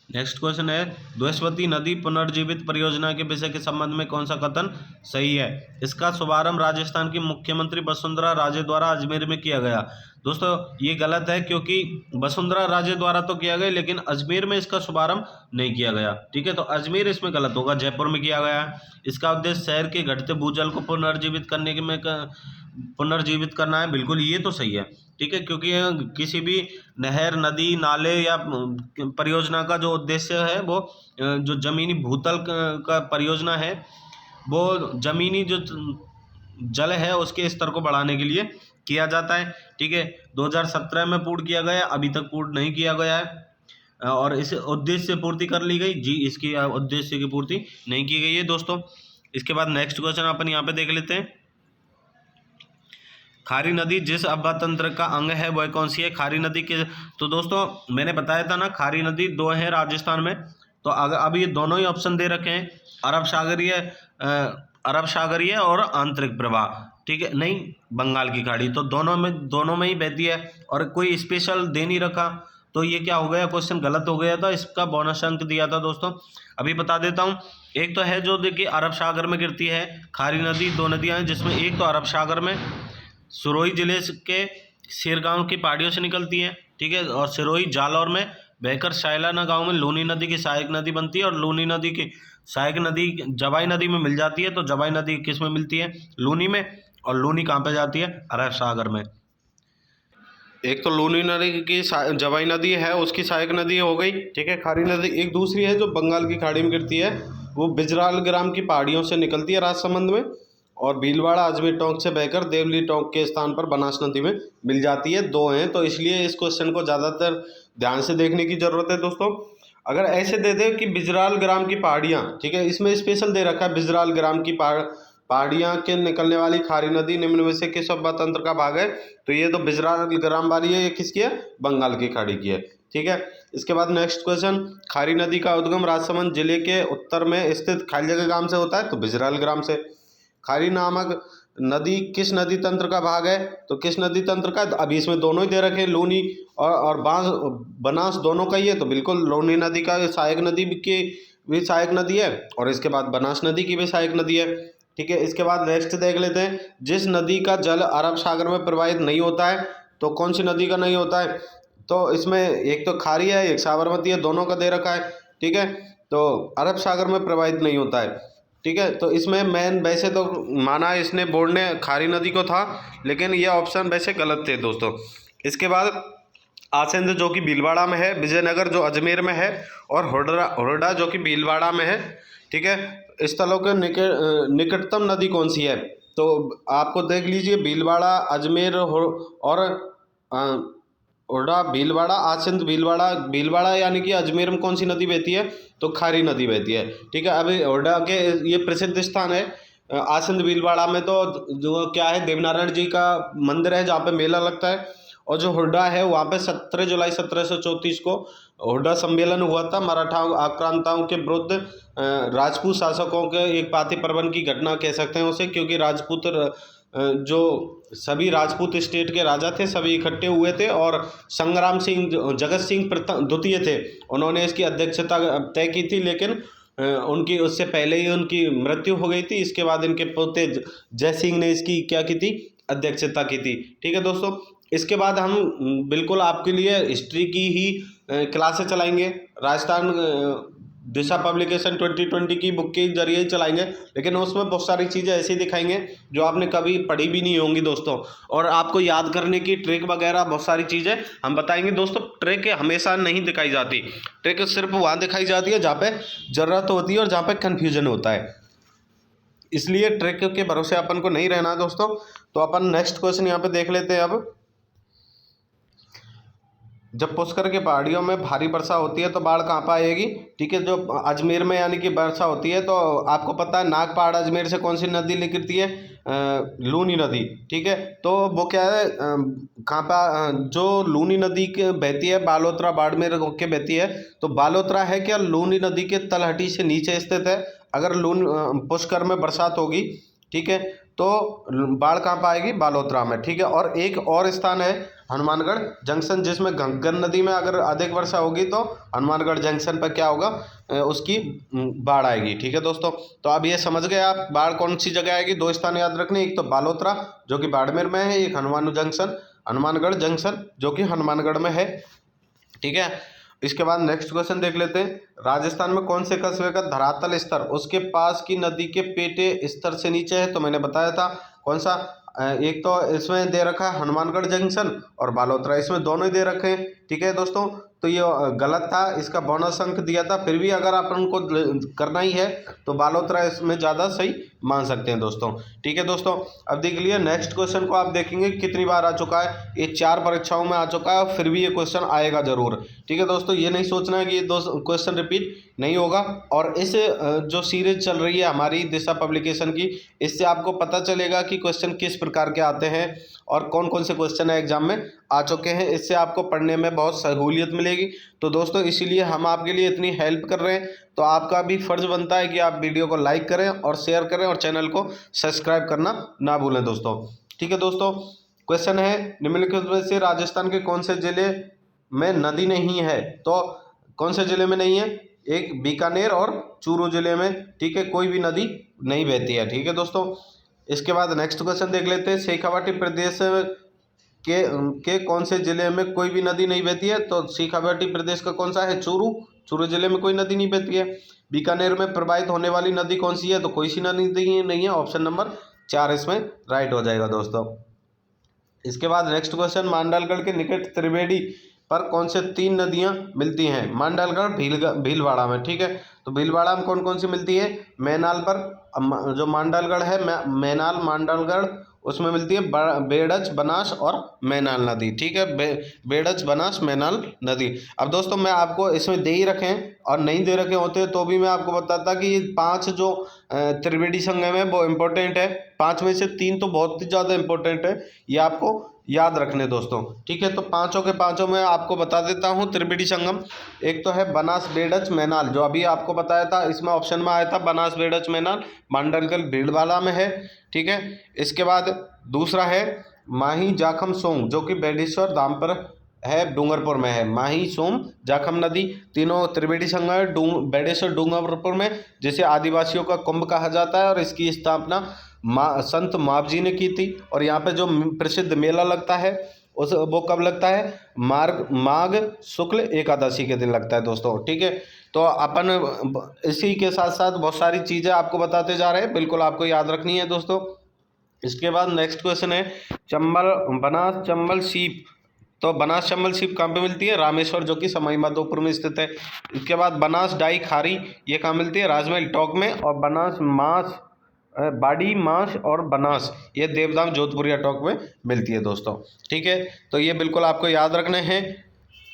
नेक्स्ट क्वेश्चन है, द्वैशवती नदी पुनर्जीवित परियोजना के विषय के संबंध में कौन सा कथन सही है? इसका शुभारंभ राजस्थान की मुख्यमंत्री वसुंधरा राजे द्वारा अजमेर में किया गया। दोस्तों ये गलत है, क्योंकि वसुंधरा राजे द्वारा तो किया गया, लेकिन अजमेर में इसका शुभारंभ नहीं किया गया। ठीक है, तो अजमेर इसमें गलत होगा, जयपुर में किया गया है। इसका उद्देश्य शहर के घटते भूजल को पुनर्जीवित करना है, बिल्कुल ये तो सही है। ठीक है, क्योंकि किसी भी नहर, नदी, नाले या परियोजना का जो उद्देश्य है वो जो जमीनी भूतल का परियोजना है, वो जमीनी जो जल है उसके स्तर को बढ़ाने के लिए किया जाता है। ठीक है, 2017 में पूर्ण किया गया, अभी तक पूर्ण नहीं किया गया है, और इस उद्देश्य से पूर्ति कर ली गई जी, इसकी उद्देश्य की पूर्ति नहीं की गई है दोस्तों। इसके बाद नेक्स्ट क्वेश्चन अपन यहाँ पे देख लेते हैं। खारी नदी जिस अब्बा तंत्र का अंग है वह कौन सी है? खारी नदी के, तो दोस्तों मैंने बताया था ना, खारी नदी 2 है राजस्थान में। तो अगर अब ये दोनों ही ऑप्शन दे रखे हैं, अरब सागरीय और आंतरिक प्रवाह। ठीक है, नहीं बंगाल की खाड़ी, तो दोनों में ही बहती है, और कोई स्पेशल दे नहीं रखा, तो ये क्या हो गया, क्वेश्चन गलत हो गया था, इसका बोनस अंक दिया था दोस्तों। अभी बता देता हूँ। एक तो है जो देखिए अरब सागर में गिरती है खारी नदी, 2 नदियाँ हैं, जिसमें एक तो अरब सागर में सिरोही जिले के सिरगांव की पहाड़ियों से निकलती है। ठीक है, और सिरोही जालौर में बहकर शायलाना गांव में लूनी नदी की सहायक नदी बनती है, और लूनी नदी की सहायक नदी जवाई नदी में मिल जाती है। तो जवाई नदी किस में मिलती है? लूनी में। और लूनी कहाँ पे जाती है? अरब सागर में। एक तो लूनी नदी की जवाई नदी है, उसकी सहायक नदी हो गई। ठीक है, खारी नदी। एक दूसरी है जो बंगाल की खाड़ी में गिरती है, वो बिजराल ग्राम की पहाड़ियों से निकलती है राजसमंद में, और भीलवाड़ा अजमेर टोंक से बहकर देवली टोंक के स्थान पर बनास नदी में मिल जाती है। 2 हैं, तो इसलिए इस क्वेश्चन को ज़्यादातर ध्यान से देखने की ज़रूरत है दोस्तों। अगर ऐसे दे दे कि बिजराल ग्राम की पहाड़ियाँ, ठीक है, इसमें स्पेशल दे रखा है बिजराल ग्राम की पहाड़ियाँ के निकलने वाली खारी नदी निम्न में से किस अब्बा तंत्र का भाग है? तो ये तो बिजराल ग्राम वाली है, ये किसकी है? बंगाल की खाड़ी की है। ठीक है, इसके बाद नेक्स्ट क्वेश्चन, खारी नदी का उद्गम राजसमंद जिले के उत्तर में स्थित खाली जगह गांव से होता है, तो बिजराल ग्राम से। खारी नामक नदी किस नदी तंत्र का भाग है? तो किस नदी तंत्र का? अभी इसमें दोनों ही दे रखे हैं, लूनी और बनास दोनों का ही है, तो बिल्कुल लूनी नदी का सहायक नदी की भी सहायक नदी है, और इसके बाद बनास नदी की भी सहायक नदी है। ठीक है, इसके बाद नेक्स्ट देख लेते हैं। जिस नदी का जल अरब सागर में प्रवाहित नहीं होता है, तो कौन सी नदी का नहीं होता है? तो इसमें एक तो खारी है, एक साबरमती है, दोनों का दे रखा है। ठीक है, तो अरब सागर में प्रवाहित नहीं होता है। ठीक है, तो इसमें मैन वैसे तो माना इसने बोर्ड ने खारी नदी को था, लेकिन ये ऑप्शन वैसे गलत थे दोस्तों। इसके बाद आसिंद जो कि भीलवाड़ा में है, विजयनगर जो अजमेर में है, और हुरडा जो कि भीलवाड़ा में है। ठीक है, स्थलों के निकटतम नदी कौन सी है? तो आपको देख लीजिए, भीलवाड़ा, अजमेर और हुरडा, भीलवाड़ा, आसिंद, भीलवाड़ा यानी कि अजमेर में कौन सी नदी बहती है? तो खारी नदी बहती है। ठीक है, अभी हुरडा के ये प्रसिद्ध स्थान है। आसिंद भीलवाड़ा में तो जो क्या है, देवनारायण जी का मंदिर है जहाँ पे मेला लगता है, और जो हुड्डा है वहाँ पे 17 जुलाई 1734 को हुड्डा सम्मेलन हुआ था। मराठा आक्रांताओं के विरुद्ध राजपूत शासकों के एक पातिप्रबंध की घटना कह सकते हैं उसे, क्योंकि राजपूत जो सभी राजपूत स्टेट के राजा थे सभी इकट्ठे हुए थे और संग्राम सिंह जगत सिंह द्वितीय थे, उन्होंने इसकी अध्यक्षता तय की थी, लेकिन उनकी उससे पहले ही उनकी मृत्यु हो गई थी। इसके बाद इनके पोते जय सिंह ने इसकी क्या की थी, अध्यक्षता की थी। ठीक है दोस्तों, इसके बाद हम बिल्कुल आपके लिए हिस्ट्री की ही क्लासेस चलाएंगे, राजस्थान दिशा पब्लिकेशन 2020 की बुक के जरिए ही चलाएंगे, लेकिन उसमें बहुत सारी चीज़ें ऐसी दिखाएंगे जो आपने कभी पढ़ी भी नहीं होंगी दोस्तों, और आपको याद करने की ट्रिक वगैरह बहुत सारी चीज़ें हम बताएंगे दोस्तों। ट्रिक हमेशा नहीं दिखाई जाती, ट्रिक सिर्फ वहाँ दिखाई जाती है जहाँ पे ज़रूरत होती है और जहाँ पे कन्फ्यूजन होता है, इसलिए ट्रिक के भरोसे अपन को नहीं रहना दोस्तों। तो अपन नेक्स्ट क्वेश्चन यहाँ पे देख लेते हैं। अब जब पुष्कर के पहाड़ियों में भारी वर्षा होती है तो बाढ़ कहाँ पर आएगी? ठीक है, जो अजमेर में यानी कि वर्षा होती है तो आपको पता है नागपहाड़ अजमेर से कौन सी नदी निकलती है? लूनी नदी। ठीक है, तो वो क्या है, कहाँ पर जो लूनी नदी के बहती है बालोतरा बाड़मेर के बहती है, तो बालोतरा है क्या लूनी नदी के तलहटी से नीचे स्थित है। अगर पुष्कर में बरसात होगी, ठीक है, तो बाढ़ कहाँ पर आएगी? बालोतरा में। ठीक है, और एक और स्थान है हनुमानगढ़ जंक्शन, जिसमें गंगा नदी में अगर अधिक वर्षा होगी तो हनुमानगढ़ जंक्शन पर क्या होगा, उसकी बाढ़ आएगी। ठीक है दोस्तों, तो अब ये समझ गए आप बाढ़ कौन सी जगह आएगी। दो स्थान याद रखने, एक तो बालोतरा जो कि बाड़मेर में है, एक हनुमानगढ़ जंक्शन जो कि हनुमानगढ़ में है। ठीक है, इसके बाद नेक्स्ट क्वेश्चन देख लेते हैं। राजस्थान में कौन से कस्बे का धरातल स्तर उसके पास की नदी के पेटे स्तर से नीचे है? तो मैंने बताया था कौन सा, एक तो इसमें दे रखा है हनुमानगढ़ जंक्शन और बालोतरा, इसमें दोनों ही दे रखे हैं। ठीक है दोस्तों, तो ये गलत था, इसका बोनस अंक दिया था, फिर भी अगर आप उनको करना ही है तो बालोतरा इसमें ज़्यादा सही मान सकते हैं दोस्तों। ठीक है दोस्तों, अब देख लिए नेक्स्ट क्वेश्चन को आप देखेंगे कितनी बार आ चुका है, ये 4 परीक्षाओं में आ चुका है, फिर भी ये क्वेश्चन आएगा जरूर। ठीक है दोस्तों, ये नहीं सोचना है कि ये क्वेश्चन रिपीट नहीं होगा, और इस जो सीरीज चल रही है हमारी दिशा पब्लिकेशन की, इससे आपको पता चलेगा कि क्वेश्चन किस प्रकार के आते हैं और कौन कौन से क्वेश्चन एग्जाम में आ चुके हैं, इससे आपको पढ़ने में बहुत सहूलियत मिलेगी। तो दोस्तों इसीलिए हम आपके लिए इतनी हेल्प कर रहे हैं, तो आपका भी फर्ज बनता है कि आप वीडियो को लाइक करें और शेयर करें और चैनल को सब्सक्राइब करना ना भूलें दोस्तों। ठीक है दोस्तों, क्वेश्चन है निम्नलिखित में से राजस्थान के कौन से जिले में नदी नहीं है? तो कौन से जिले में नहीं है? एक बीकानेर और चूरू जिले में, ठीक है, कोई भी नदी नहीं बहती है। ठीक है दोस्तों, इसके बाद नेक्स्ट क्वेश्चन देख लेते हैं। शेखावाटी प्रदेश के कौन से जिले में कोई भी नदी नहीं बहती है? तो शेखावाटी प्रदेश का कौन सा है? चूरू जिले में कोई नदी नहीं बहती है। बीकानेर में प्रवाहित होने वाली नदी कौन सी है? तो कोई सी नदी नहीं है, ऑप्शन नंबर 4 इसमें राइट हो जाएगा दोस्तों। इसके बाद नेक्स्ट क्वेश्चन, मांडलगढ़ के निकट त्रिवेणी पर कौन से 3 नदियां मिलती हैं? मांडलगढ़ भीलवाड़ा में। ठीक है, तो भीलवाड़ा में कौन कौन सी मिलती है? मैनाल पर जो मांडलगढ़ है मैनाल मांडलगढ़, उसमें मिलती है बेड़च बनास और मैनाल नदी। ठीक है, बेड़च बनास मैनाल नदी। अब दोस्तों मैं आपको इसमें दे ही रखे हैं और नहीं दे रखे होते तो भी मैं आपको बताता कि ये 5 जो त्रिवेणी संगम है वो इम्पोर्टेंट है, 5 में से 3 तो बहुत ही ज़्यादा इम्पोर्टेंट है, ये आपको याद रखने दोस्तों। ठीक है, तो पांचों के पांचों में आपको बता देता हूँ त्रिवेणी संगम। एक तो है बनास बेड़च मैनाल, जो अभी आपको बताया था, इसमें ऑप्शन में आया था बनास बेड़च मैनाल, मांडलगढ़ भीलवाड़ा में है। ठीक है, इसके बाद दूसरा है माही जाखम सोंग, जो कि बेडेश्वर धाम पर है, डूंगरपुर में है। माही सोम जाखम नदी, तीनों त्रिवेणी संगम है बेडेश्वर डूंगरपुर में, जिसे आदिवासियों का कुंभ कहा जाता है, और इसकी स्थापना संत मावजी ने की थी। और यहाँ पे जो प्रसिद्ध मेला लगता है वो कब लगता है? माघ शुक्ल एकादशी के दिन लगता है दोस्तों। ठीक है, तो अपन इसी के साथ साथ बहुत सारी चीज़ें आपको बताते जा रहे हैं, बिल्कुल आपको याद रखनी है दोस्तों। इसके बाद नेक्स्ट क्वेश्चन है बनास चंबल सीप, तो बनास चंबल सीप कहाँ पे मिलती है? रामेश्वर, जो कि सवाई माधोपुर में स्थित है। इसके बाद बनास डाई खारी, ये कहाँ मिलती है? राजमहल टॉक में। और बनास मास बाड़ी मास और बनास, ये देवधाम जोधपुरिया टॉक में मिलती है दोस्तों। ठीक है, तो ये बिल्कुल आपको याद रखने हैं।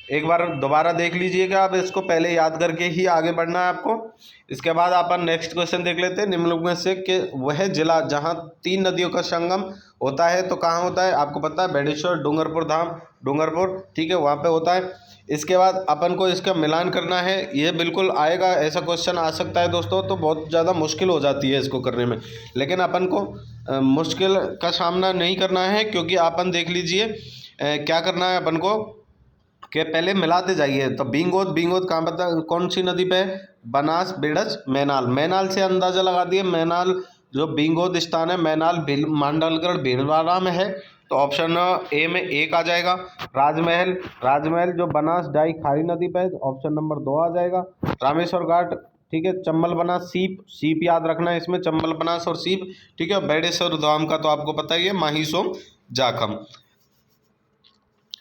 एक बार दोबारा देख लीजिएगा, अब इसको पहले याद करके ही आगे बढ़ना है आपको। इसके बाद अपन नेक्स्ट क्वेश्चन देख लेते हैं। निम्नलिखित में से कि वह जिला जहां 3 नदियों का संगम होता है तो कहाँ होता है? आपको पता है बेडेश्वर, डूंगरपुर धाम, डूंगरपुर, ठीक है, वहाँ पे होता है। इसके बाद अपन को इसका मिलान करना है, ये बिल्कुल आएगा, ऐसा क्वेश्चन आ सकता है दोस्तों, तो बहुत ज़्यादा मुश्किल हो जाती है इसको करने में, लेकिन अपन को मुश्किल का सामना नहीं करना है, क्योंकि अपन देख लीजिए क्या करना है अपन को कि पहले मिलाते जाइए। तो बींगोद, बींगोद कहाँ पता कौन सी नदी पे है? बनास, बेड़च, मैनाल। मैनाल से अंदाज़ा लगा दिए, मैनाल जो बींगोद स्थान है, मैनाल मांडलगढ़ भीलवाड़ा में है, तो ऑप्शन ए में एक आ जाएगा। राजमहल, राजमहल जो बनास डाई खारी नदी पे है, ऑप्शन नंबर 2 आ जाएगा। रामेश्वर घाट, ठीक है, चंबल बनास, सीप, सीप याद रखना है इसमें, चंबल बनास और सीप, ठीक है। बेड़ेश्वर धाम का तो आपको पता ही है, माही सोम जाखम,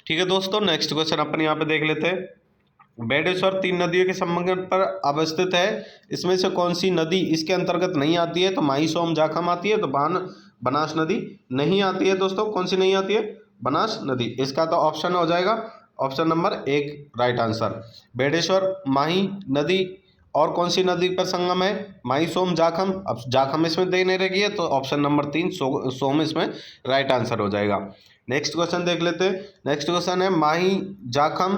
ठीक है दोस्तों। नेक्स्ट क्वेश्चन अपन यहाँ पे देख लेते हैं। बेडेश्वर 3 नदियों के संगम पर अवस्थित है, इसमें से कौन सी नदी इसके अंतर्गत नहीं आती है? तो माही सोम जाखम आती है, तो बनास नदी नहीं आती है दोस्तों। कौन सी नहीं आती है? बनास नदी। इसका तो ऑप्शन हो जाएगा ऑप्शन नंबर 1 राइट आंसर। बेडेश्वर, माही नदी और कौन सी नदी पर संगम है? माही सोम जाखम। अब जाखम इसमें दे नहीं रही है, तो ऑप्शन नंबर 3 सोम इसमें राइट आंसर हो जाएगा। नेक्स्ट क्वेश्चन देख लेते हैं। नेक्स्ट क्वेश्चन है माही जाखम,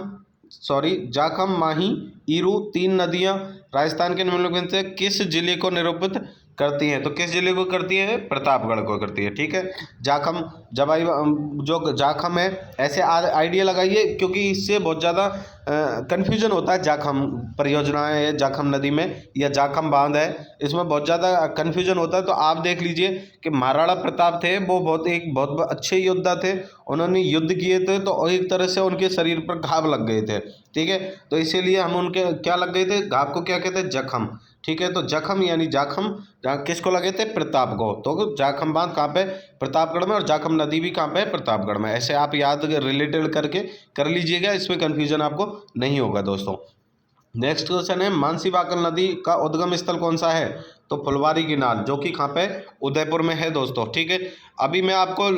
जाखम, माही, ईरू 3 नदियां राजस्थान के निम्नलिखित में से किस जिले को निरूपित करती हैं? तो किस जिले को करती है? प्रतापगढ़ को करती है, ठीक है। जाखम, जवाई जो जाखम है, ऐसे आइडिया लगाइए, क्योंकि इससे बहुत ज़्यादा कन्फ्यूजन होता है। जाखम परियोजना है जाखम नदी में, या जाखम बांध है, इसमें बहुत ज़्यादा कन्फ्यूजन होता है। तो आप देख लीजिए कि महाराणा प्रताप थे, वो बहुत अच्छे योद्धा थे, उन्होंने युद्ध किए थे, तो एक तरह से उनके शरीर पर घाव लग गए थे, ठीक है। तो इसीलिए हम उनके क्या लग गए थे? घाव को क्या कहते हैं? जखम, ठीक है। तो जखम यानी जाखम किसको लगे थे? प्रताप को। तो जाखम बांध कहाँ पे? प्रतापगढ़ में। और जाखम नदी भी कहाँ पे है? प्रतापगढ़ में। ऐसे आप याद रिलेटेड करके कर लीजिएगा, इसमें कन्फ्यूजन आपको नहीं होगा दोस्तों। नेक्स्ट क्वेश्चन है मानसी वाकल नदी का उद्गम स्थल कौन सा है? तो फुलवारी की नाल, जो कि कहाँ पे? उदयपुर में है दोस्तों, ठीक है। अभी मैं आपको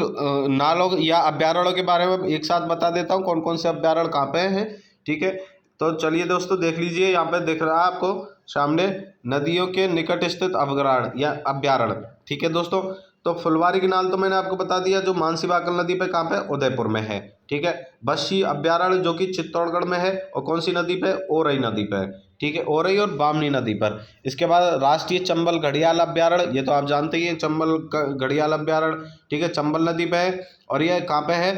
नालों या अभ्यारण्यों के बारे में एक साथ बता देता हूँ, कौन कौन से अभ्यारण्य कहाँ पे हैं, ठीक है। तो चलिए दोस्तों देख लीजिए, यहाँ पे दिख रहा है आपको सामने नदियों के निकट स्थित अभ्यारण्य या अभ्यारण्य, ठीक है दोस्तों। तो फुलवारी की नाल तो मैंने आपको बता दिया, जो मानसी वाकल नदी पे कहाँ पे? उदयपुर में है, ठीक है। बस्सी अभ्यारण्य जो कि चित्तौड़गढ़ में है, और कौन सी नदी पे? ओरई नदी पे, ठीक है, ओरई और बामनी नदी पर। इसके बाद राष्ट्रीय चंबल घड़ियाल अभ्यारण्य, ये तो आप जानते ही हैं, चंबल घड़ियाल अभ्यारण्य, ठीक है, चंबल नदी पे है। और ये कहाँ पे है?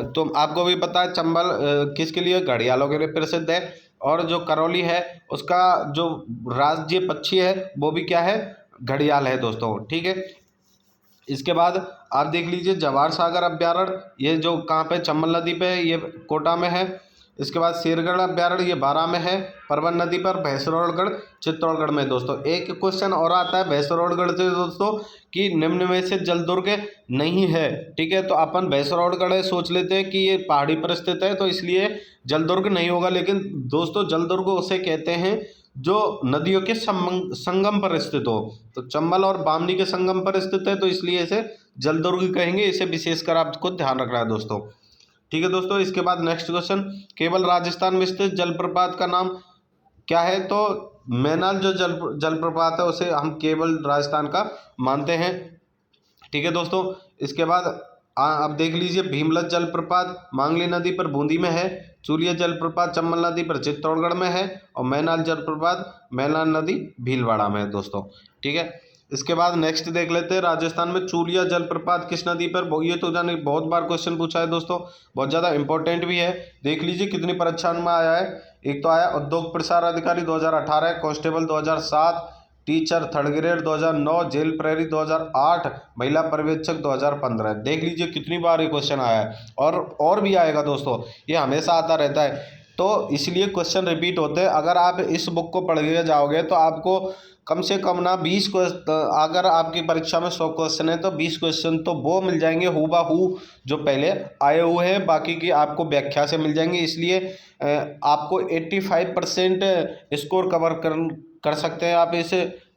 तो आपको भी पता है चंबल किसके लिए? घड़ियालों के लिए प्रसिद्ध है। और जो करौली है, उसका जो राज्य पक्षी है वो भी क्या है? घड़ियाल है दोस्तों, ठीक है। इसके बाद आप देख लीजिए जवाहर सागर अभ्यारण्य, ये जो कहाँ पे? चंबल नदी पे है, ये कोटा में है। इसके बाद शेरगढ़ अभ्यारण्य, ये बारां में है, परवन नदी पर। भैंसरौड़गढ़ चित्तौड़गढ़ में दोस्तों। एक क्वेश्चन और आता है भैंसरौड़गढ़ से दोस्तों, कि निम्न में से जलदुर्ग नहीं है, ठीक है। तो अपन भैंसरौड़गढ़ सोच लेते हैं कि ये पहाड़ी पर स्थित है, तो इसलिए जलदुर्ग नहीं होगा। लेकिन दोस्तों जलदुर्ग उसे कहते हैं जो नदियों के संगम पर स्थित हो। तो चंबल और बामनी के संगम पर स्थित है, तो इसलिए इसे जलदुर्ग कहेंगे। इसे विशेषकर आपको ध्यान रखना है दोस्तों, ठीक है दोस्तों। इसके बाद नेक्स्ट क्वेश्चन, केवल राजस्थान में स्थित जलप्रपात का नाम क्या है? तो मैनाल जो जलप्रपात है, उसे हम केवल राजस्थान का मानते हैं, ठीक है दोस्तों। इसके बाद आप देख लीजिए भीमलत जलप्रपात मांगली नदी पर बूंदी में है, चूलिया जलप्रपात चंबल नदी पर चित्तौड़गढ़ में है, और मैनाल जलप्रपात मैनाल नदी भीलवाड़ा में है दोस्तों, ठीक है। इसके बाद नेक्स्ट देख लेते हैं, राजस्थान में चूलिया जलप्रपात किस नदी पर? ये तो जाने बहुत बार क्वेश्चन पूछा है दोस्तों, बहुत ज़्यादा इंपॉर्टेंट भी है। देख लीजिए कितनी परीक्षा में आया है। एक तो आया उद्योग प्रसार अधिकारी 2018, constable 2007, teacher 3rd grade 2009, jail प्रहरी 2008, महिला पर्यवेक्षक 2015। देख लीजिए कितनी बार ये क्वेश्चन आया है, और भी आएगा दोस्तों, ये हमेशा आता रहता है। तो इसलिए क्वेश्चन रिपीट होते हैं। अगर आप इस बुक को पढ़ के जाओगे तो आपको कम से कम ना 20 क्वेश्चन, अगर आपकी परीक्षा में 100 क्वेश्चन है तो 20 क्वेश्चन तो वो मिल जाएंगे हूबहू जो पहले आए हुए हैं, बाकी की आपको व्याख्या से मिल जाएंगे। इसलिए आपको 85% स्कोर कवर कर सकते हैं आप इस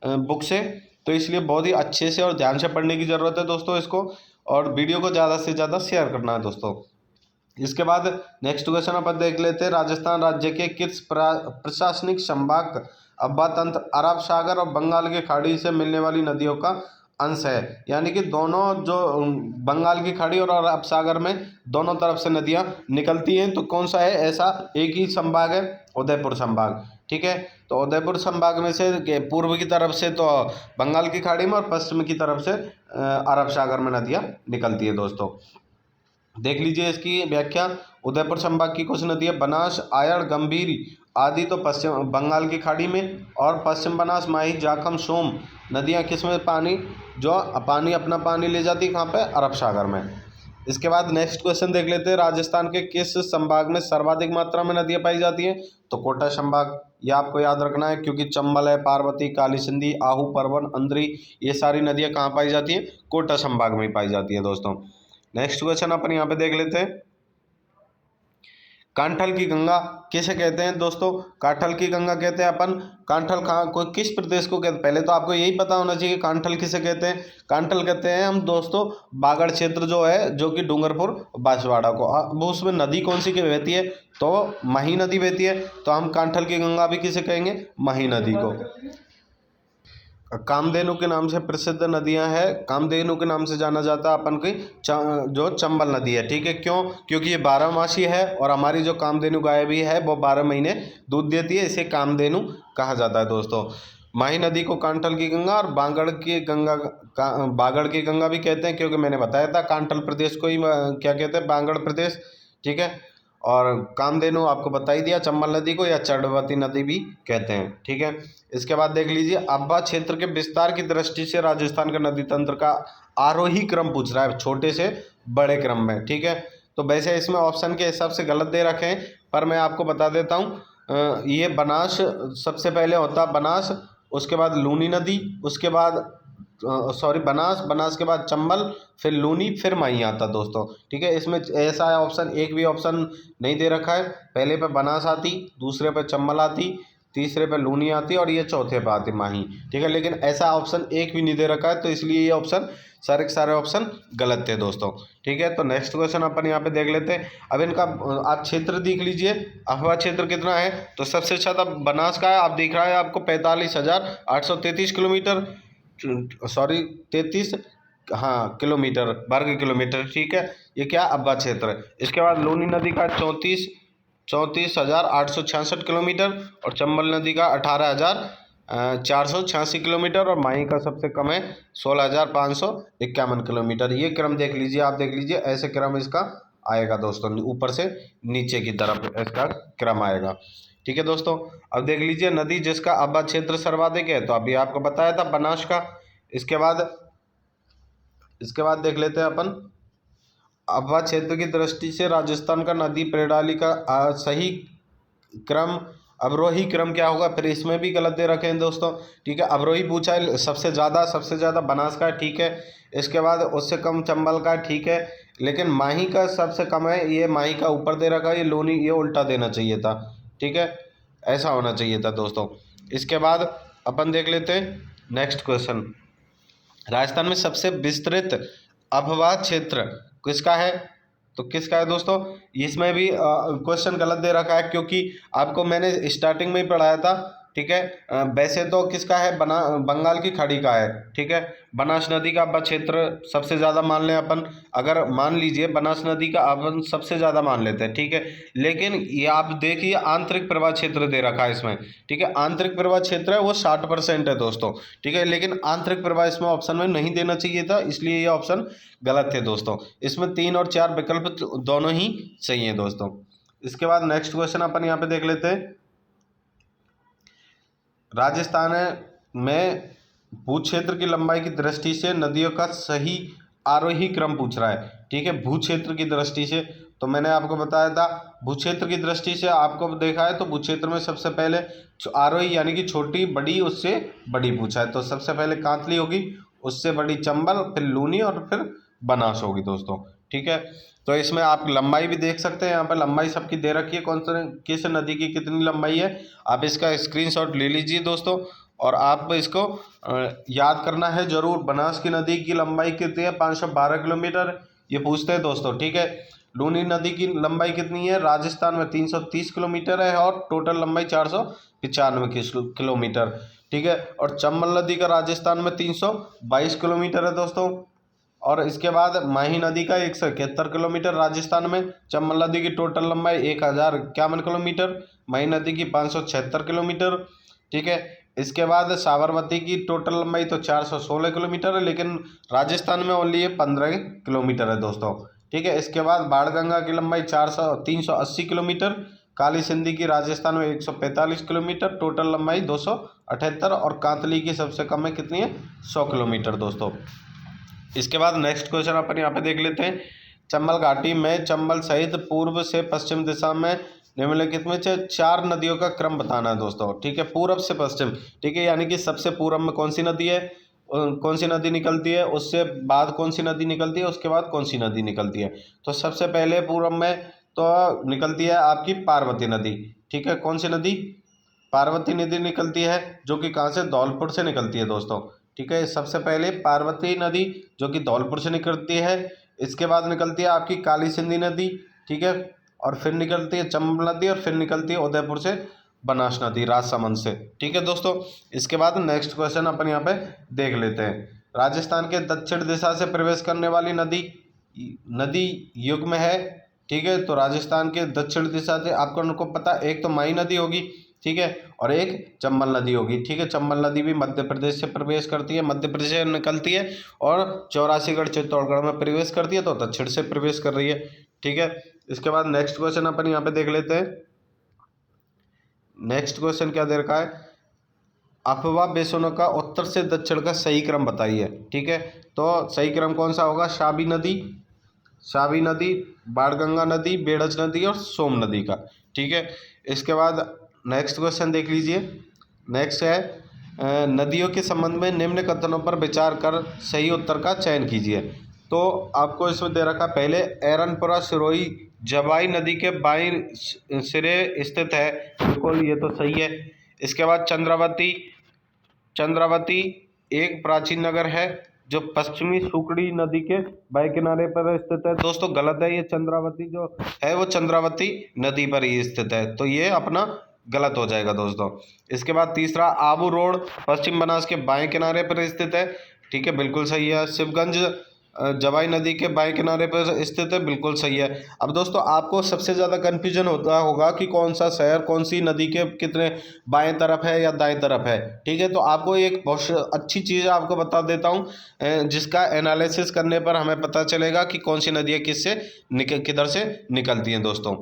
बुक से। तो इसलिए बहुत ही अच्छे से और ध्यान से पढ़ने की ज़रूरत है दोस्तों इसको, और वीडियो को ज़्यादा से ज़्यादा शेयर करना है दोस्तों। इसके बाद नेक्स्ट क्वेश्चन अपन देख लेते हैं, राजस्थान राज्य के किस प्रशासनिक संभाग अब्बा तंत्र अरब सागर और बंगाल की खाड़ी से मिलने वाली नदियों का अंश है? यानी कि दोनों जो बंगाल की खाड़ी और अरब सागर में दोनों तरफ से नदियां निकलती हैं, तो कौन सा है? ऐसा एक ही संभाग है, उदयपुर संभाग। ठीक है, तो उदयपुर संभाग में से पूर्व की तरफ से तो बंगाल की खाड़ी में और पश्चिम की तरफ से अरब सागर में नदियां निकलती है दोस्तों। देख लीजिए इसकी व्याख्या। उदयपुर संभाग की कुछ नदियां बनास, आयड़, गंभीर आदि तो पश्चिम बंगाल की खाड़ी में, और पश्चिम बनास, माही, जाखम, सोम नदियां किस में पानी अपना पानी ले जाती है, कहाँ पे? अरब सागर में। इसके बाद नेक्स्ट क्वेश्चन देख लेते हैं, राजस्थान के किस संभाग में सर्वाधिक मात्रा में नदियां पाई जाती हैं? तो कोटा संभाग। ये आपको याद रखना है, क्योंकि चंबल है, पार्वती, काली सिंधी, आहू, परवन, अंद्री, ये सारी नदियां कहाँ पाई जाती हैं? कोटा संभाग में पाई जाती है दोस्तों। नेक्स्ट क्वेश्चन अपन यहाँ पे देख लेते हैं, कांठल की गंगा किसे कहते हैं दोस्तों? कांठल की गंगा कहते हैं अपन, कांठल कहाँ को किस प्रदेश को कहते हैं? पहले तो आपको यही पता होना चाहिए कांठल किसे कहते हैं। कांठल कहते हैं हम दोस्तों बागड़ क्षेत्र जो है, जो कि डूंगरपुर बांसवाड़ा को, वो उसमें नदी कौन सी की बहती है? तो मही नदी बहती है, तो हम कांठल की गंगा भी किसे कहेंगे? मही नदी को। कामधेनु के नाम से प्रसिद्ध नदियां हैं, कामधेनु के नाम से जाना जाता है अपन की जो चंबल नदी है। ठीक है, क्यों? क्योंकि ये 12 मासी है, और हमारी जो कामधेनु गाय भी है वो 12 महीने दूध देती है, इसे कामधेनु कहा जाता है दोस्तों। माही नदी को कांठल की गंगा और बागड़ की गंगा भी कहते हैं, क्योंकि मैंने बताया था कांठल प्रदेश को ही क्या कहते हैं? बागड़ प्रदेश। ठीक है, और कामधेनु आपको बता ही दिया, चंबल नदी को या चरवती नदी भी कहते हैं। ठीक है, इसके बाद देख लीजिए, अब्बा क्षेत्र के विस्तार की दृष्टि से राजस्थान का नदी तंत्र का आरोही क्रम पूछ रहा है, छोटे से बड़े क्रम में। ठीक है, तो वैसे इसमें ऑप्शन के हिसाब से गलत दे रखे हैं, पर मैं आपको बता देता हूँ। ये बनास सबसे पहले होता, बनास, उसके बाद लूनी नदी, उसके बाद बनास के बाद चंबल, फिर लूनी, फिर माही आता दोस्तों। ठीक है, इसमें ऐसा है ऑप्शन, एक भी ऑप्शन नहीं दे रखा है। पहले पे बनास आती, दूसरे पे चंबल आती, तीसरे पे लूनी आती, और ये चौथे पे आती माही। ठीक है, लेकिन ऐसा ऑप्शन एक भी नहीं दे रखा है, तो इसलिए ये ऑप्शन सारे के सारे ऑप्शन गलत थे दोस्तों। ठीक है, तो नेक्स्ट क्वेश्चन अपन यहाँ पे देख लेते हैं। अब इनका आप क्षेत्र देख लीजिए, अफवाह क्षेत्र कितना है? तो सबसे ज़्यादा बनास का है, आप दिख रहा है आपको 45,833 किलोमीटर, सॉरी 33, हाँ, किलोमीटर, वर्ग किलोमीटर। ठीक है, ये क्या? अब्बा क्षेत्र है। इसके बाद लूनी नदी का 34,866 किलोमीटर, और चंबल नदी का 18,486 किलोमीटर, और माही का सबसे कम है 16,551 किलोमीटर। ये क्रम देख लीजिए, आप देख लीजिए, ऐसे क्रम इसका आएगा दोस्तों, ऊपर से नीचे की तरफ इसका क्रम आएगा। ठीक है दोस्तों, अब देख लीजिए, नदी जिसका अब्बा क्षेत्र सर्वाधिक है, तो अभी आपको बताया था बनास का। इसके बाद देख लेते हैं अपन, अब्बा क्षेत्र की दृष्टि से राजस्थान का नदी प्रणाली का सही क्रम, अवरोही क्रम क्या होगा? फिर इसमें भी गलत दे रखे हैं दोस्तों। ठीक है, अवरोही पूछा है, सबसे ज़्यादा बनास का है। ठीक है, इसके बाद उससे कम चंबल का, ठीक है, लेकिन माही का सबसे कम है, ये माही का ऊपर दे रखा है, ये लूनी, ये उल्टा देना चाहिए था। ठीक है, ऐसा होना चाहिए था दोस्तों। इसके बाद अपन देख लेते हैं नेक्स्ट क्वेश्चन, राजस्थान में सबसे विस्तृत अफवाह क्षेत्र किसका है? तो किसका है दोस्तों? इसमें भी क्वेश्चन गलत दे रखा है, क्योंकि आपको मैंने स्टार्टिंग में ही पढ़ाया था। ठीक है, वैसे तो किसका है? बंगाल की खाड़ी का है। ठीक है, बनास नदी का अब्बा क्षेत्र सबसे ज़्यादा मान लें अपन, अगर मान लीजिए बनास नदी का अपन सबसे ज़्यादा मान लेते हैं। ठीक है, लेकिन ये आप देखिए आंतरिक प्रवाह क्षेत्र दे रखा है इसमें। ठीक है, आंतरिक प्रवाह क्षेत्र है वो 60% है दोस्तों। ठीक है, लेकिन आंतरिक प्रवाह इसमें ऑप्शन में नहीं देना चाहिए था, इसलिए ये ऑप्शन गलत थे दोस्तों। इसमें 3 और 4 विकल्प दोनों ही सही है दोस्तों। इसके बाद नेक्स्ट क्वेश्चन अपन यहाँ पे देख लेते हैं, राजस्थान में भू क्षेत्र की लंबाई की दृष्टि से नदियों का सही आरोही क्रम पूछ रहा है। ठीक है, भू क्षेत्र की दृष्टि से, तो मैंने आपको बताया था भू क्षेत्र की दृष्टि से आपको देखा है, तो भू क्षेत्र में सबसे पहले आरोही यानी कि छोटी, बड़ी, उससे बड़ी पूछा है, तो सबसे पहले कांतली होगी, उससे बड़ी चंबल, फिर लूनी, और फिर बनास होगी दोस्तों। ठीक है, तो इसमें आप लंबाई भी देख सकते हैं, यहाँ पर लंबाई सबकी दे रखी है, कौन सा किस नदी की कितनी लंबाई है। आप इसका स्क्रीनशॉट ले लीजिए दोस्तों, और आप इसको याद करना है जरूर। बनास की नदी की लंबाई कितनी है? 512 किलोमीटर, ये पूछते हैं दोस्तों। ठीक है, लूनी नदी की लंबाई कितनी है राजस्थान में 330 किलोमीटर है और टोटल लंबाई 495 किलोमीटर, ठीक है। और चंबल नदी का राजस्थान में 322 किलोमीटर है दोस्तों। और इसके बाद माही नदी का 171 किलोमीटर राजस्थान में। चंबल नदी की टोटल लंबाई 1051 किलोमीटर, माही नदी की 576 किलोमीटर, ठीक है। इसके बाद साबरमती की टोटल लंबाई तो 416 किलोमीटर है, लेकिन राजस्थान में ओनली ये 15 किलोमीटर है दोस्तों, ठीक है। इसके बाद बाणगंगा की लंबाई 380 किलोमीटर, काली सिंधी की राजस्थान में 145 किलोमीटर, टोटल लंबाई 278, और कांतली की सबसे कम है कितनी है 100 किलोमीटर दोस्तों। इसके बाद नेक्स्ट क्वेश्चन अपन यहाँ पे देख लेते हैं। चंबल घाटी में चंबल सहित पूर्व से पश्चिम दिशा में निम्नलिखित में से 4 नदियों का क्रम बताना है दोस्तों, ठीक है। पूर्व से पश्चिम, ठीक है, यानी कि सबसे पूर्व में कौन सी नदी है, कौन सी नदी निकलती है, उससे बाद कौन सी नदी निकलती है, उसके बाद कौन सी नदी निकलती है। तो सबसे पहले पूर्व में तो निकलती है आपकी पार्वती नदी, ठीक है। कौन सी नदी, पार्वती नदी निकलती है, जो कि कहाँ से, धौलपुर से निकलती है दोस्तों, ठीक है। सबसे पहले पार्वती नदी जो कि धौलपुर से निकलती है। इसके बाद निकलती है आपकी काली सिंधी नदी, ठीक है। और फिर निकलती है चंबल नदी, और फिर निकलती है उदयपुर से बनास नदी राजसमंद से, ठीक है दोस्तों। इसके बाद नेक्स्ट क्वेश्चन अपन यहाँ पे देख लेते हैं। राजस्थान के दक्षिण दिशा से प्रवेश करने वाली नदी नदी युग्म है, ठीक है। तो राजस्थान के दक्षिण दिशा से आपको पता, एक तो माही नदी होगी, ठीक है, और एक चंबल नदी होगी, ठीक है। चंबल नदी भी मध्य प्रदेश से प्रवेश करती है, मध्य प्रदेश से निकलती है, और चौरासीगढ़ चित्तौड़गढ़ में प्रवेश करती है, तो दक्षिण से प्रवेश कर रही है, ठीक है। इसके बाद नेक्स्ट क्वेश्चन अपन यहाँ पे देख लेते हैं। नेक्स्ट क्वेश्चन क्या दे रखा है, अफवाह बेसुनो का उत्तर से दक्षिण का सही क्रम बताइए, ठीक है। तो सही क्रम कौन सा होगा, शावी नदी, बाणगंगा नदी, बेड़ज नदी और सोम नदी का, ठीक है। इसके बाद नेक्स्ट क्वेश्चन देख लीजिए। नेक्स्ट है नदियों के संबंध में निम्न कथनों पर विचार कर सही उत्तर का चयन कीजिए। तो आपको इसमें दे रखा, पहले एरनपुरा सिरोही जवाई नदी के बाईं सिरे स्थित है, बिल्कुल ये तो सही है। इसके बाद चंद्रावती एक प्राचीन नगर है जो पश्चिमी सुकड़ी नदी के बाएं किनारे पर स्थित है, दोस्तों गलत है, ये चंद्रावती जो है वो चंद्रावती नदी पर ही स्थित है, तो ये अपना गलत हो जाएगा दोस्तों। इसके बाद तीसरा, आबू रोड पश्चिम बनास के बाएं किनारे पर स्थित है, ठीक है, बिल्कुल सही है। शिवगंज जवाई नदी के बाएं किनारे पर स्थित है, बिल्कुल सही है। अब दोस्तों आपको सबसे ज़्यादा कन्फ्यूजन होता होगा कि कौन सा शहर कौन सी नदी के कितने बाएं तरफ है या दाएं तरफ है, ठीक है। तो आपको एक बहुत अच्छी चीज़ आपको बता देता हूँ, जिसका एनालिसिस करने पर हमें पता चलेगा कि कौन सी नदियाँ किधर से निकलती हैं दोस्तों।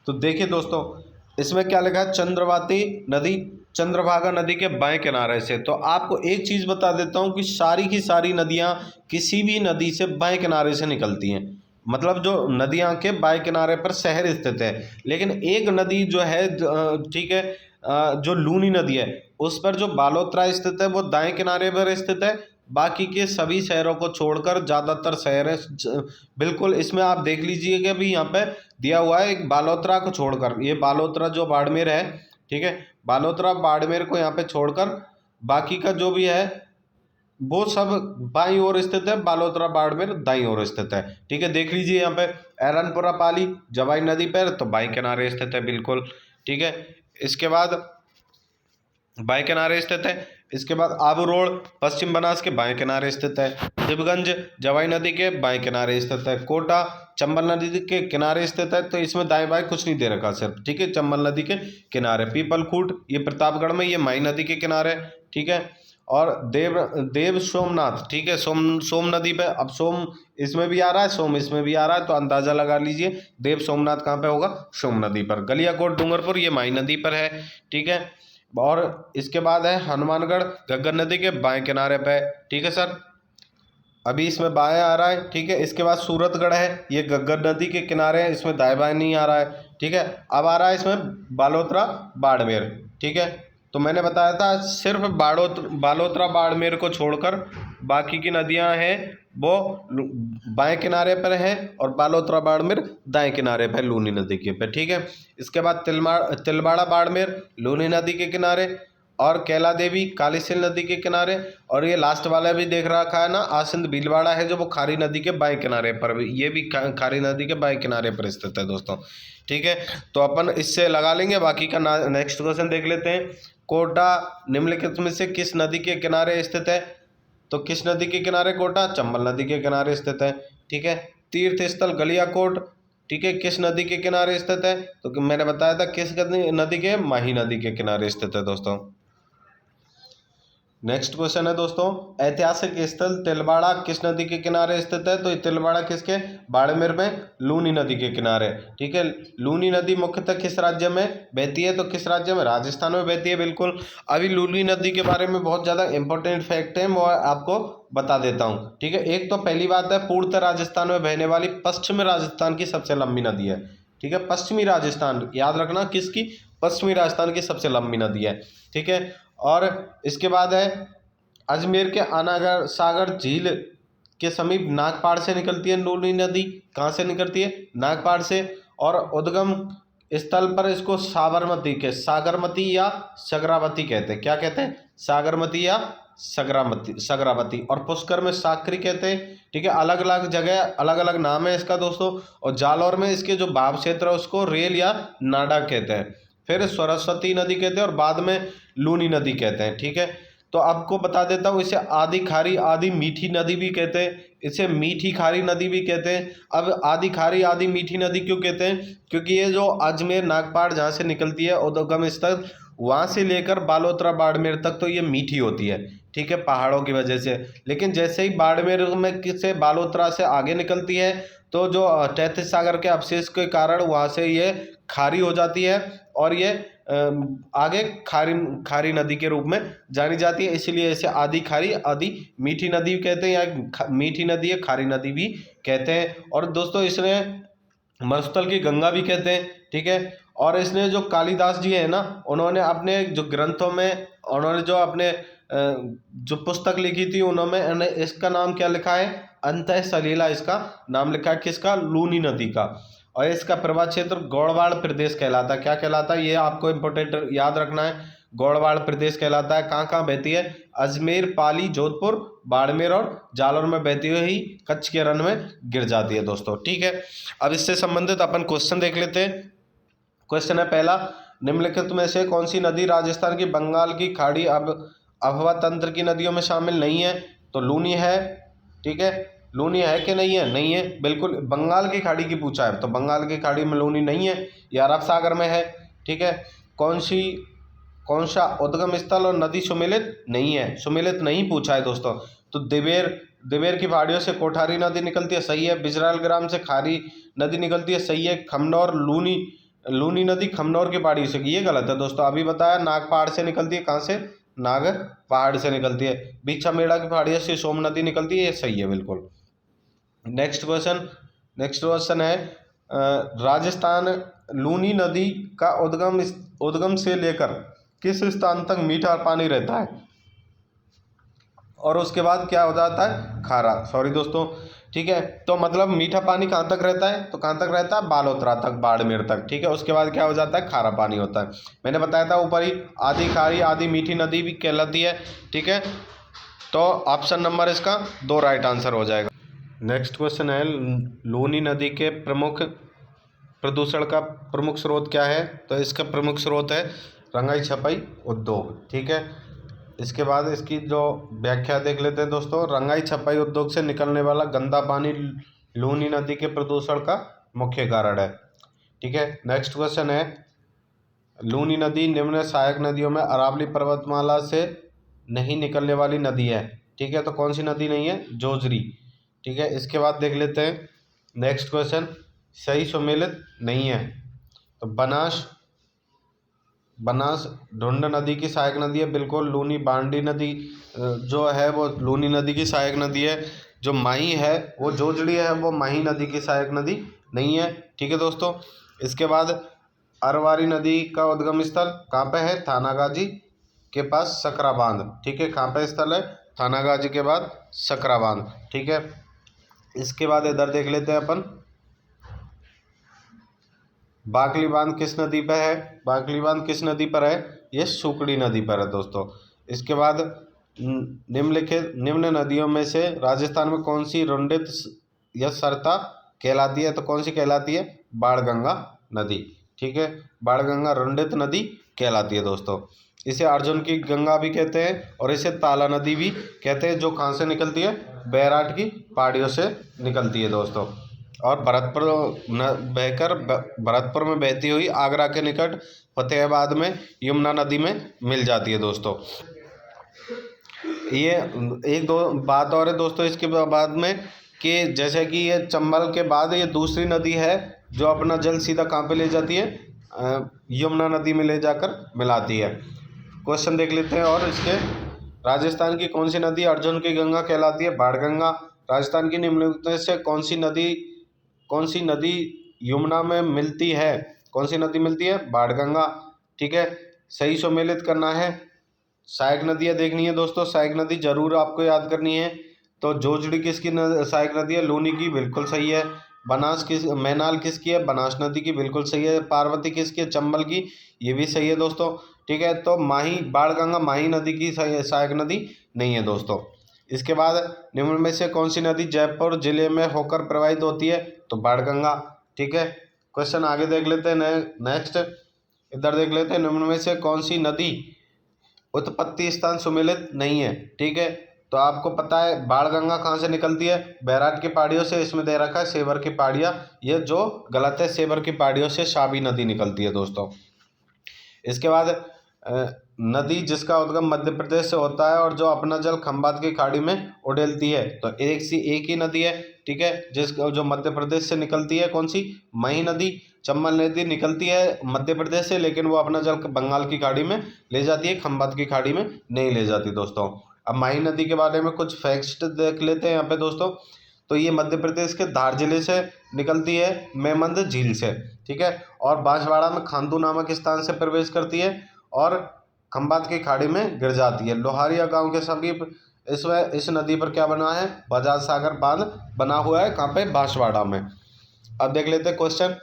तो देखिए दोस्तों, इसमें क्या लिखा है, चंद्रवाती नदी चंद्रभागा नदी के बाएं किनारे से। तो आपको एक चीज़ बता देता हूँ कि सारी की सारी नदियाँ किसी भी नदी से बाएं किनारे से निकलती हैं, मतलब जो नदियाँ के बाएं किनारे पर शहर स्थित है। लेकिन एक नदी जो है, ठीक है, जो लूनी नदी है उस पर जो बालोतरा स्थित है वो दाएं किनारे पर स्थित है। बाकी के सभी शहरों को छोड़कर ज़्यादातर शहर है, बिल्कुल इसमें आप देख लीजिएगा भी यहाँ पे दिया हुआ है, एक बालोतरा को छोड़कर, ये बालोतरा जो बाड़मेर है, ठीक है, बालोतरा बाड़मेर को यहाँ पे छोड़कर बाकी का जो भी है वो सब बाईं ओर स्थित है, बालोतरा बाड़मेर दाईं ओर स्थित है, ठीक है। देख लीजिए यहाँ पे एरनपुरा पाली जवाई नदी पर तो बाईं किनारे स्थित है, बिल्कुल ठीक है। इसके बाद बाएं किनारे स्थित है। इसके बाद आबू रोड पश्चिम बनास के बाएं किनारे स्थित है। शिवगंज जवाई नदी के बाएं किनारे स्थित है। कोटा चंबल नदी के किनारे स्थित है, तो इसमें दाएं बाएं कुछ नहीं दे रखा सिर्फ, ठीक है, चंबल नदी के किनारे। पीपलखूट ये प्रतापगढ़ में, ये माई नदी के किनारे, ठीक है। और देव सोमनाथ, ठीक है, सोम नदी पे, अब सोम इसमें भी आ रहा है, सोम इसमें भी आ रहा है, तो अंदाजा लगा लीजिए देव सोमनाथ कहाँ पे होगा, सोम नदी पर। गलियाकोट डूंगरपुर ये माई नदी पर है, ठीक है। और इसके बाद है हनुमानगढ़ घग्गर नदी के बाएं किनारे पे, ठीक है सर, अभी इसमें बाएं आ रहा है, ठीक है। इसके बाद सूरतगढ़ है, ये घग्गर नदी के किनारे है, इसमें दाएं बाएं नहीं आ रहा है, ठीक है। अब आ रहा है इसमें बालोतरा बाड़मेर, ठीक है। तो मैंने बताया था सिर्फ बालोतरा बाड़मेर को छोड़कर बाकी की नदियां हैं वो बाएं किनारे पर हैं, और बालोतरा बाड़मेर दाएं किनारे पर लूनी नदी के पे, ठीक है। इसके बाद तिलवाड़ा बाड़मेर लूनी नदी के किनारे, और कैला देवी कालीसिंध नदी के किनारे, और ये लास्ट वाला भी देख रखा है ना, आसिंद भीलवाड़ा है जो वो खारी नदी के बाएं किनारे पर भी, ये भी खारी नदी के बाएं किनारे पर स्थित है दोस्तों। ठीक है, तो अपन इससे लगा लेंगे। बाकी का नेक्स्ट क्वेश्चन देख लेते हैं। कोटा निम्नलिखित में से किस नदी के किनारे स्थित है? तो किस नदी के किनारे कोटा? चंबल नदी के किनारे स्थित है। ठीक है, तीर्थ स्थल गलियाकोट, ठीक है, किस नदी के किनारे स्थित है? तो मैंने बताया था किस नदी के, माही नदी के किनारे स्थित है दोस्तों। नेक्स्ट क्वेश्चन है दोस्तों, ऐतिहासिक स्थल तिलवाड़ा किस नदी के किनारे स्थित है? तो ये तिलवाड़ा किसके, बाड़मेर में लूनी नदी के किनारे। ठीक है, लूनी नदी मुख्यतः किस राज्य में बहती है? तो किस राज्य में? राजस्थान में बहती है, बिल्कुल। अभी लूनी नदी के बारे में बहुत ज़्यादा इंपॉर्टेंट फैक्ट है, वो आपको बता देता हूँ। ठीक है, एक तो पहली बात है, पूर्णतः राजस्थान में बहने वाली पश्चिमी राजस्थान की सबसे लंबी नदी है। ठीक है, पश्चिमी राजस्थान, याद रखना किसकी, पश्चिमी राजस्थान की सबसे लंबी नदी है। ठीक है, और इसके बाद है अजमेर के अनागर सागर झील के समीप नागपाड़ से निकलती है लूनी नदी। कहाँ से निकलती है? नागपाड़ से। और उद्गम स्थल पर इसको साबरमती के, सागरमती या सगरावती कहते हैं। क्या कहते हैं? सागरमती या सगरावती। और पुष्कर में साकरी कहते हैं। ठीक है, अलग अलग जगह अलग अलग नाम है इसका दोस्तों। और जालौर में इसके जो भाव क्षेत्र है उसको रेल या नाडा कहते हैं। फिर सरस्वती नदी कहते हैं और बाद में लूनी नदी कहते हैं। ठीक है, तो आपको बता देता हूँ, इसे आधी खारी आधी मीठी नदी भी कहते हैं, इसे मीठी खारी नदी भी कहते हैं। अब आधी खारी आधी मीठी नदी क्यों कहते हैं? क्योंकि ये जो अजमेर नागपाड़ जहाँ से निकलती है उद्गम स्थल, वहाँ से लेकर बालोतरा बाड़मेर तक तो ये मीठी होती है। ठीक है, पहाड़ों की वजह से। लेकिन जैसे ही बाड़मेर में से बालोतरा से आगे निकलती है तो जो तैतीस सागर के अवशेष के कारण वहाँ से ये खारी हो जाती है और ये आगे खारी नदी के रूप में जानी जाती है। इसीलिए इसे आधी खारी आधी मीठी नदी कहते हैं, या मीठी नदी है खारी नदी भी कहते हैं। और दोस्तों इसने मरुस्थल की गंगा भी कहते हैं। ठीक है, और इसने जो कालिदास जी है ना, उन्होंने अपने जो ग्रंथों में, उन्होंने जो अपने जो पुस्तक लिखी थी उन्होंने इसका नाम क्या लिखा है? अंतः सलीला इसका नाम लिखा है। किसका? लूनी नदी का। और इसका प्रवाह क्षेत्र गौड़वाड़ प्रदेश कहलाता है। क्या कहलाता है? ये आपको इम्पोर्टेंट याद रखना है, गौड़वाड़ प्रदेश कहलाता है। कहाँ कहाँ बहती है? अजमेर, पाली, जोधपुर, बाड़मेर और जालौर में बहती हुई कच्छ के रण में गिर जाती है दोस्तों। ठीक है, अब इससे संबंधित अपन क्वेश्चन देख लेते हैं। क्वेश्चन है पहला, निम्नलिखित में से कौन सी नदी राजस्थान की बंगाल की खाड़ी अभवा तंत्र की नदियों में शामिल नहीं है? तो लूनी है। ठीक है, लूनी है कि नहीं है? नहीं है, बिल्कुल। बंगाल की खाड़ी की पूछा है तो बंगाल की खाड़ी में लूनी नहीं है, ये अरब सागर में है। ठीक है, कौन सा उद्गम स्थल और नदी सुमेलित नहीं है? सुमेलित नहीं पूछा है दोस्तों। तो दिवेर की पहाड़ियों से कोठारी नदी निकलती है, सही है। बिजराल ग्राम से खारी नदी निकलती है, सही है। खमनौर लूनी नदी खमनौर की पहाड़ी से, ये गलत है दोस्तों। अभी बताया नाग पहाड़ से निकलती है। कहाँ से? नाग पहाड़ से निकलती है। बीछा मेड़ा की पहाड़ियों से सोम नदी निकलती है, ये सही है बिल्कुल। नेक्स्ट क्वेश्चन है राजस्थान लूनी नदी का उद्गम से लेकर किस स्थान तक मीठा पानी रहता है और उसके बाद क्या हो जाता है? खारा। सॉरी दोस्तों। ठीक है, तो मतलब मीठा पानी कहाँ तक रहता है? तो कहाँ तक रहता है? बालोतरा तक, बाड़मेर तक। ठीक है, उसके बाद क्या हो जाता है? खारा पानी होता है। मैंने बताया था ऊपर ही, आधी खारी आधी मीठी नदी भी कहलाती है। ठीक है, तो ऑप्शन नंबर इसका 2 राइट आंसर हो जाएगा। नेक्स्ट क्वेश्चन है, लूनी नदी के प्रमुख प्रदूषण का प्रमुख स्रोत क्या है? तो इसका प्रमुख स्रोत है रंगाई छपाई उद्योग। ठीक है, इसके बाद इसकी जो व्याख्या देख लेते हैं दोस्तों। रंगाई छपाई उद्योग से निकलने वाला गंदा पानी लूनी नदी के प्रदूषण का मुख्य कारण है। ठीक है, नेक्स्ट क्वेश्चन है, लूनी नदी निम्न सहायक नदियों में अरावली पर्वतमाला से नहीं निकलने वाली नदी है। ठीक है, तो कौन सी नदी नहीं है? जोजरी। ठीक है, इसके बाद देख लेते हैं नेक्स्ट क्वेश्चन, सही सुमेलित नहीं है। तो बनास ढूंढ नदी की सहायक नदी है, बिल्कुल। लूनी बांडी नदी जो है वो लूनी नदी की सहायक नदी है। जो माही है वो जोजड़ी है, वो माही नदी की सहायक नदी नहीं है। ठीक है दोस्तों, इसके बाद अरवारी नदी का उद्गम स्थल कहाँ पे है? थानागाजी के पास सकरा बांध। ठीक है, कहाँ पे स्थल है? थानागाजी के बाद सकरा बांध। ठीक है, इसके बाद इधर देख लेते हैं अपन, बाकली बांध किस नदी पर है? बाकली बांध किस नदी पर है? ये सुकड़ी नदी पर है दोस्तों। इसके बाद निम्न नदियों में से राजस्थान में कौन सी रुंडित या सरता कहलाती है? तो कौन सी कहलाती है? बाणगंगा नदी। ठीक है, बाणगंगा रुंडित नदी कहलाती है दोस्तों। इसे अर्जुन की गंगा भी कहते हैं और इसे ताला नदी भी कहते हैं, जो कहाँ से निकलती है? बैराट की पहाड़ियों से निकलती है दोस्तों। और भरतपुर बहकर भरतपुर में बहती हुई आगरा के निकट फतेहाबाद में यमुना नदी में मिल जाती है दोस्तों। ये एक दो बात और है दोस्तों इसके बाद में, कि जैसे कि ये चंबल के बाद ये दूसरी नदी है जो अपना जल सीधा कहाँ पे ले जाती है? यमुना नदी में ले जाकर मिलाती है। क्वेश्चन देख लेते हैं और इसके, राजस्थान की कौन सी नदी अर्जुन की गंगा कहलाती है? बाणगंगा। राजस्थान की निम्नलिखित में से कौन सी नदी यमुना में मिलती है? कौन सी नदी मिलती है? बाणगंगा। ठीक है, सही सम्मिलित करना है। सहायक नदियाँ देखनी है दोस्तों, सहायक नदी जरूर आपको याद करनी है। तो जोजड़ी किसकी सहायक नदी है? लूनी की, बिल्कुल सही है। मैनाल किसकी है? बनास नदी की, बिल्कुल सही है। पार्वती किसकी है? चंबल की, ये भी सही है दोस्तों। ठीक है, तो बाणगंगा माही नदी की सहायक नदी नहीं है दोस्तों। इसके बाद निम्न में से कौन सी नदी जयपुर जिले में होकर प्रवाहित होती है? तो बाणगंगा। ठीक है, क्वेश्चन आगे देख लेते हैं। नेक्स्ट इधर देख लेते हैं, निम्न में से कौन सी नदी उत्पत्ति स्थान सुमेलित नहीं है? ठीक है, तो आपको पता है बाणगंगा कहाँ से निकलती है? बैराट की पहाड़ियों से। इसमें दे रखा है सेवर की पहाड़ियाँ, ये जो गलत है। सेवर की पहाड़ियों से शाबी नदी निकलती है दोस्तों। इसके बाद नदी जिसका उद्गम मध्य प्रदेश से होता है और जो अपना जल खंबात की खाड़ी में उड़ेलती है, तो एक ही नदी है। ठीक है, जो मध्य प्रदेश से निकलती है, कौन सी? मही नदी। चंबल नदी निकलती है मध्य प्रदेश से, लेकिन वो अपना जल बंगाल की खाड़ी में ले जाती है, खंबात की खाड़ी में नहीं ले जाती दोस्तों। अब माही नदी के बारे में कुछ फैक्ट्स देख लेते हैं यहाँ पे दोस्तों। तो ये मध्य प्रदेश के धार जिले से निकलती है, मेमंद झील से। ठीक है, और बांसवाड़ा में खांदू नामक स्थान से प्रवेश करती है और खंबात की खाड़ी में गिर जाती है। लोहारिया गांव के समीप इस नदी पर क्या बना है? बजाज सागर बांध बना हुआ है। कहाँ पे? बांसवाड़ा में। अब देख लेते हैं क्वेश्चन,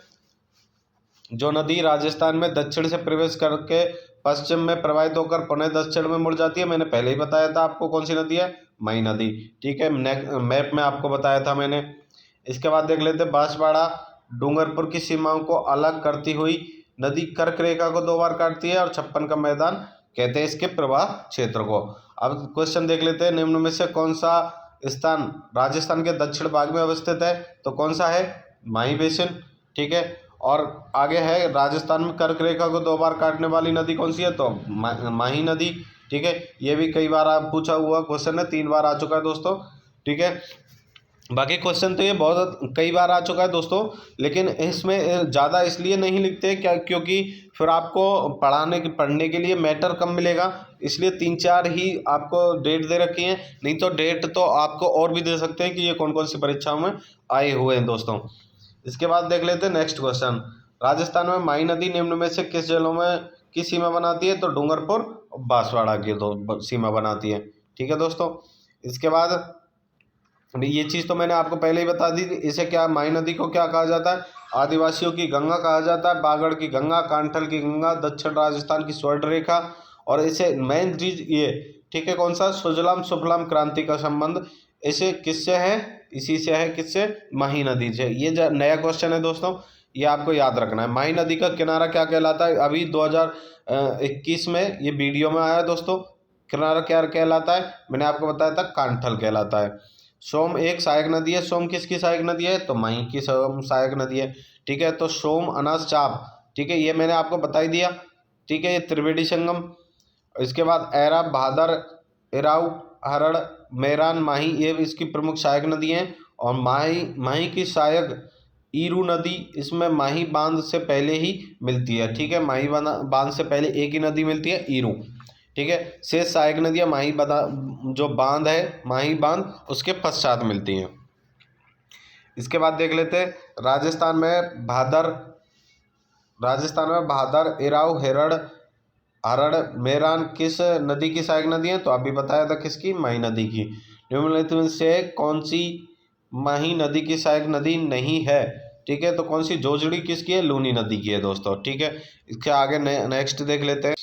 जो नदी राजस्थान में दक्षिण से प्रवेश करके पश्चिम में प्रवाहित होकर पुनः दक्षिण में मुड़ जाती है, मैंने पहले ही बताया था आपको कौन सी नदी है? मही नदी। ठीक है, मैप में आपको बताया था मैंने। इसके बाद देख लेते हैं, बांसवाड़ा डूंगरपुर की सीमाओं को अलग करती हुई नदी कर्क रेखा को 2 बार काटती है और 56 का मैदान कहते हैं इसके प्रवाह क्षेत्र को। अब क्वेश्चन देख लेते हैं, निम्न में से कौन सा स्थान राजस्थान के दक्षिण भाग में अवस्थित है? तो कौन सा है? माही बेसिन। ठीक है, और आगे है, राजस्थान में कर्क रेखा को 2 बार काटने वाली नदी कौन सी है? तो माही नदी। ठीक है, ये भी कई बार आप पूछा हुआ क्वेश्चन है, 3 बार आ चुका है दोस्तों। ठीक है, बाकी क्वेश्चन तो ये बहुत कई बार आ चुका है दोस्तों, लेकिन इसमें ज़्यादा इसलिए नहीं लिखते क्या, क्योंकि फिर आपको पढ़ने के लिए मैटर कम मिलेगा, इसलिए 3-4 ही आपको डेट दे रखी हैं। नहीं तो डेट तो आपको और भी दे सकते हैं कि ये कौन कौन सी परीक्षाओं में आए हुए हैं दोस्तों। इसके बाद देख लेते हैं नेक्स्ट क्वेश्चन, राजस्थान में माही नदी निम्न में से किस जिलों में की सीमा बनाती है? तो डूंगरपुर और बांसवाड़ा की सीमा बनाती है। ठीक है दोस्तों, इसके बाद ये चीज़ तो मैंने आपको पहले ही बता दी थी। इसे क्या, माही नदी को क्या कहा जाता है? आदिवासियों की गंगा कहा जाता है, बागड़ की गंगा, कांठल की गंगा, दक्षिण राजस्थान की स्वर्ण रेखा। और इसे मेन चीज ये, ठीक है, कौन सा? सुजलाम सुफलाम क्रांति का संबंध इसे किससे है? इसी से है, किससे? माही नदी से। ये नया क्वेश्चन है दोस्तों, ये आपको याद रखना है। माही नदी का किनारा क्या कहलाता है? अभी 2021 में ये वीडियो में आया दोस्तों। किनारा क्या कहलाता है? मैंने आपको बताया था, कांठल कहलाता है। सोम एक सहायक नदी है। सोम किसकी सहायक नदी है? तो माही की सहायक नदी है। ठीक है, तो सोम, अनास, चाप, ठीक है, ये मैंने आपको बता ही दिया। ठीक है, ये त्रिवेणी संगम। इसके बाद ऐरा, भादर, इराऊ, हरड़, मेरान, माही, ये इसकी प्रमुख सहायक नदी हैं। और माही की सहायक ईरू नदी, इसमें माही बांध से पहले ही मिलती है। ठीक है, माही बांध से पहले एक ही नदी मिलती है, ईरू। ठीक है, शेष सहायक नदियाँ जो बांध है, माही बांध, उसके पश्चात मिलती हैं। इसके बाद देख लेते हैं, राजस्थान में भादर, इराऊ, हरड़, मेरान किस नदी की सहायक नदी है? तो अभी बताया था, किसकी? माही नदी की। निम्नलिखित में से कौन सी माही नदी की सहायक नदी नहीं है? ठीक है। तो कौन सी जोजड़ी किसकी है? लूनी नदी की है दोस्तों, ठीक है। इसके आगे नेक्स्ट देख लेते हैं।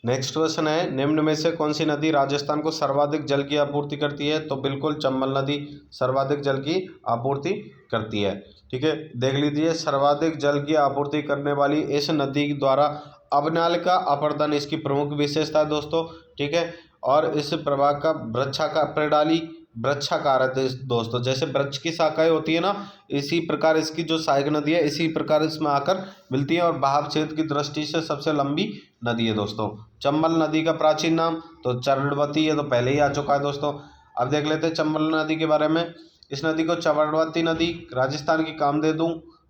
नेक्स्ट क्वेश्चन है, निम्न में से कौन सी नदी राजस्थान को सर्वाधिक जल की आपूर्ति करती है? तो बिल्कुल चंबल नदी सर्वाधिक जल की आपूर्ति करती है, ठीक है। देख लीजिए, सर्वाधिक जल की आपूर्ति करने वाली इस नदी द्वारा अवनाल का अपर्दन इसकी प्रमुख विशेषता है दोस्तों, ठीक है। और इस प्रभाग का वृक्षाकार प्रणाली वृक्षाकार है दोस्तों, जैसे वृक्ष की शाखाएं होती है ना, इसी प्रकार इसकी जो सहायक नदी है इसी प्रकार इसमें आकर मिलती है और बहाव क्षेत्र की दृष्टि से सबसे लंबी नदी है दोस्तों। चंबल नदी का प्राचीन नाम तो चरणवती, ये तो पहले ही आ चुका है दोस्तों। अब देख लेते हैं चंबल नदी के बारे में। इस नदी को चरणवती नदी, राजस्थान की कामधेनु,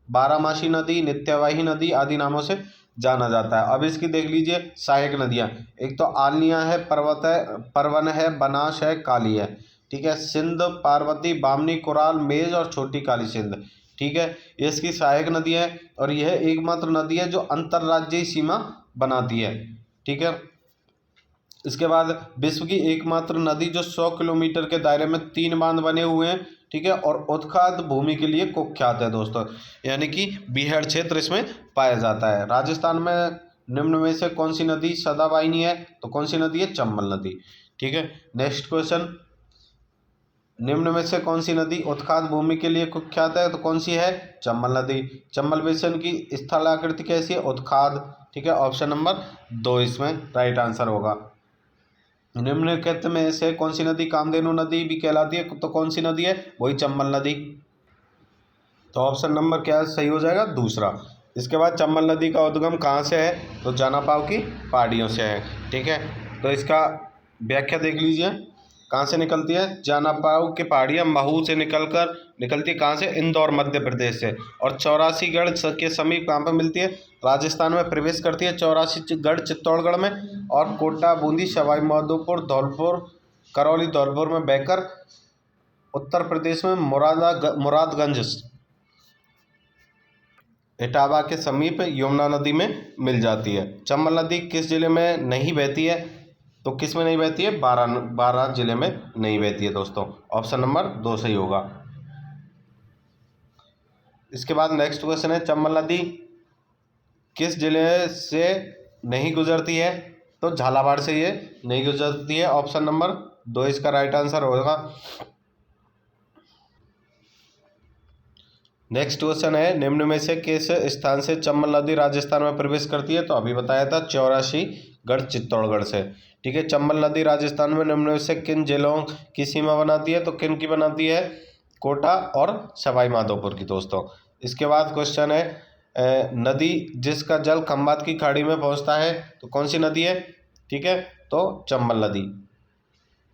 बारामासी नदी, नित्यवाही नदी आदि नामों से जाना जाता है। अब इसकी देख लीजिए सहायक नदियाँ, एक तो आलनिया है, पर्वत है, परवन है, बनास है, काली है, ठीक है। सिंध, पार्वती, बामनी, कुराल, मेज और छोटी काली सिंध, ठीक है। ये इसकी सहायक नदी है और यह एकमात्र नदी है जो अंतर्राज्यीय सीमा बनाती है, ठीक है। इसके बाद विश्व की एकमात्र नदी जो 100 किलोमीटर के दायरे में 3 बांध बने हुए हैं, ठीक है, और उत्खात भूमि के लिए कुख्यात है दोस्तों, यानी कि बीहड़ क्षेत्र इसमें पाया जाता है। राजस्थान में निम्न में से कौन सी नदी सदाबाहिनी है? तो कौन सी नदी है? चंबल नदी, ठीक है। नेक्स्ट क्वेश्चन, निम्न में से कौन सी नदी उत्खात भूमि के लिए कुख्यात है? तो कौन सी है? चंबल नदी। चंबल बेसिन की स्थलाकृति कैसी है? उत्खाद, ठीक है। ऑप्शन नंबर 2 इसमें राइट आंसर होगा। निम्नलिखित में से कौन सी नदी कामधेनु नदी भी कहलाती है? तो कौन सी नदी है? वही चंबल नदी। तो ऑप्शन नंबर क्या सही हो जाएगा? दूसरा। इसके बाद चंबल नदी का उद्गम कहाँ से है? तो जानापाव की पहाड़ियों से है, ठीक है। तो इसका व्याख्या देख लीजिए, कहाँ से निकलती है? जानापाव की पहाड़ियाँ महू से निकलती है कहाँ से? इंदौर मध्य प्रदेश से। और 84गढ़ के समीप कहाँ पर मिलती है? राजस्थान में प्रवेश करती है 84गढ़ चित्तौड़गढ़ में, और कोटा, बूंदी, सवाई माधोपुर, धौलपुर, करौली, धौलपुर में बहकर उत्तर प्रदेश में मुरादगंज, इटावा के समीप यमुना नदी में मिल जाती है। चंबल नदी किस जिले में नहीं बहती है? तो किस में नहीं बहती है? बारह जिले में नहीं बहती है दोस्तों। ऑप्शन नंबर 2 सही होगा। इसके बाद नेक्स्ट क्वेश्चन है, चंबल नदी किस जिले से नहीं गुजरती है? तो झालावाड़ से ये नहीं गुजरती है। ऑप्शन नंबर 2 इसका राइट आंसर होगा। नेक्स्ट क्वेश्चन है, निम्न में से किस स्थान से चंबल नदी राजस्थान में प्रवेश करती है? तो अभी बताया था 84गढ़ चित्तौड़गढ़ से, ठीक है। चंबल नदी राजस्थान में निम्न में से किन जिलों की सीमा बनाती है? तो किन की बनाती है? कोटा और सवाई माधोपुर की दोस्तों। इसके बाद क्वेश्चन है, नदी जिसका जल खंबात की खाड़ी में पहुंचता है, तो कौन सी नदी है? ठीक है, तो चंबल नदी,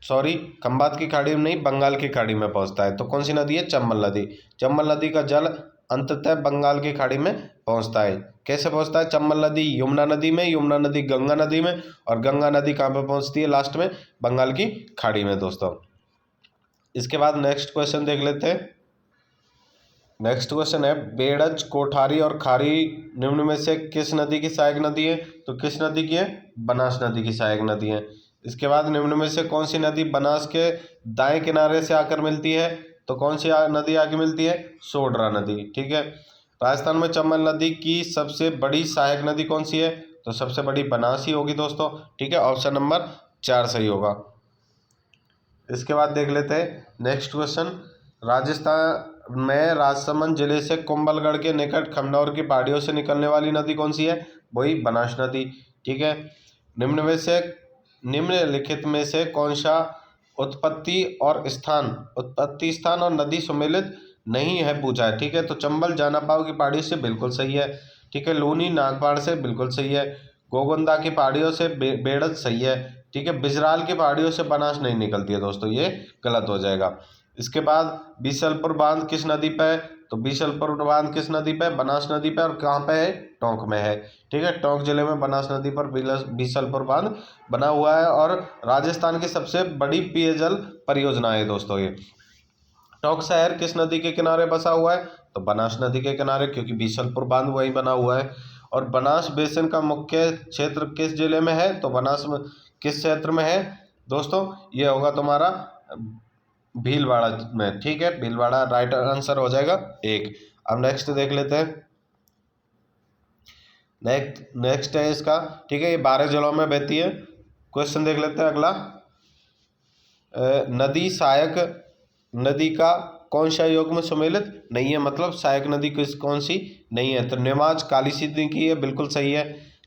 सॉरी खंबात की खाड़ी में नहीं, बंगाल की खाड़ी में पहुंचता है। तो कौन सी नदी है? चंबल नदी। चंबल नदी का जल अंततः बंगाल की खाड़ी में पहुंचता है। कैसे पहुंचता है? चंबल नदी यमुना नदी में, यमुना नदी गंगा नदी में, और गंगा नदी कहाँ पे पहुंचती है लास्ट में? बंगाल की खाड़ी में दोस्तों। इसके बाद नेक्स्ट क्वेश्चन देख लेते हैं। नेक्स्ट क्वेश्चन है, बेड़ज, कोठारी और खारी निम्न में से किस नदी की सहायक नदी है? तो किस नदी की है? बनास नदी की सहायक नदी है। इसके बाद निम्न में से कौन सी नदी बनास के दाएं किनारे से आकर मिलती है? तो कौन सी नदी आके मिलती है? सोडरा नदी, ठीक है। राजस्थान में चंबल नदी की सबसे बड़ी सहायक नदी कौन सी है? तो सबसे बड़ी बनास ही होगी दोस्तों, ठीक है। ऑप्शन नंबर 4 सही होगा। इसके बाद देख लेते हैं नेक्स्ट क्वेश्चन, राजस्थान में राजसमंद जिले से कुंभलगढ़ के निकट खमनौर की पहाड़ियों से निकलने वाली नदी कौन सी है? वही बनास नदी, ठीक है। निम्नलिखित में से कौन सा उत्पत्ति स्थान और नदी सम्मिलित नहीं है पूछा है, ठीक है। तो चंबल जानापाव की पहाड़ी से बिल्कुल सही है, ठीक है। लूनी नागपाड़ से बिल्कुल सही है। गोगुंदा की पहाड़ियों से बेड़ज सही है, ठीक है। बिजराल की पहाड़ियों से बनास नहीं निकलती है दोस्तों, ये गलत हो जाएगा। इसके बाद बीसलपुर बांध किस नदी पे है? तो बीसलपुर बांध किस नदी पे? बनास नदी पे। और कहाँ पे है? टोंक में है, ठीक है। टोंक जिले में बनास नदी पर बीसलपुर बांध बना हुआ है और राजस्थान की सबसे बड़ी पेयजल परियोजना है दोस्तों ये। टोंक शहर किस नदी के किनारे बसा हुआ है? तो बनास नदी के किनारे, क्योंकि बीसलपुर बांध वहीं बना हुआ है। और बनास बेसिन का मुख्य क्षेत्र किस जिले में है? तो बनास में किस क्षेत्र में है दोस्तों? ये होगा तुम्हारा भीलवाड़ा में, ठीक है। भीलवाड़ा राइट आंसर हो जाएगा 1। अब नेक्स्ट देख लेते हैं। नेक्स्ट है इसका, ठीक है, ये 12 जिलों में बहती है। क्वेश्चन देख लेते हैं अगला। नदी सहायक नदी का कौन सा योग में सम्मिलित नहीं है, मतलब सहायक नदी कौन सी नहीं है, तो नेमाज काली सिंधु की है, बिल्कुल सही है,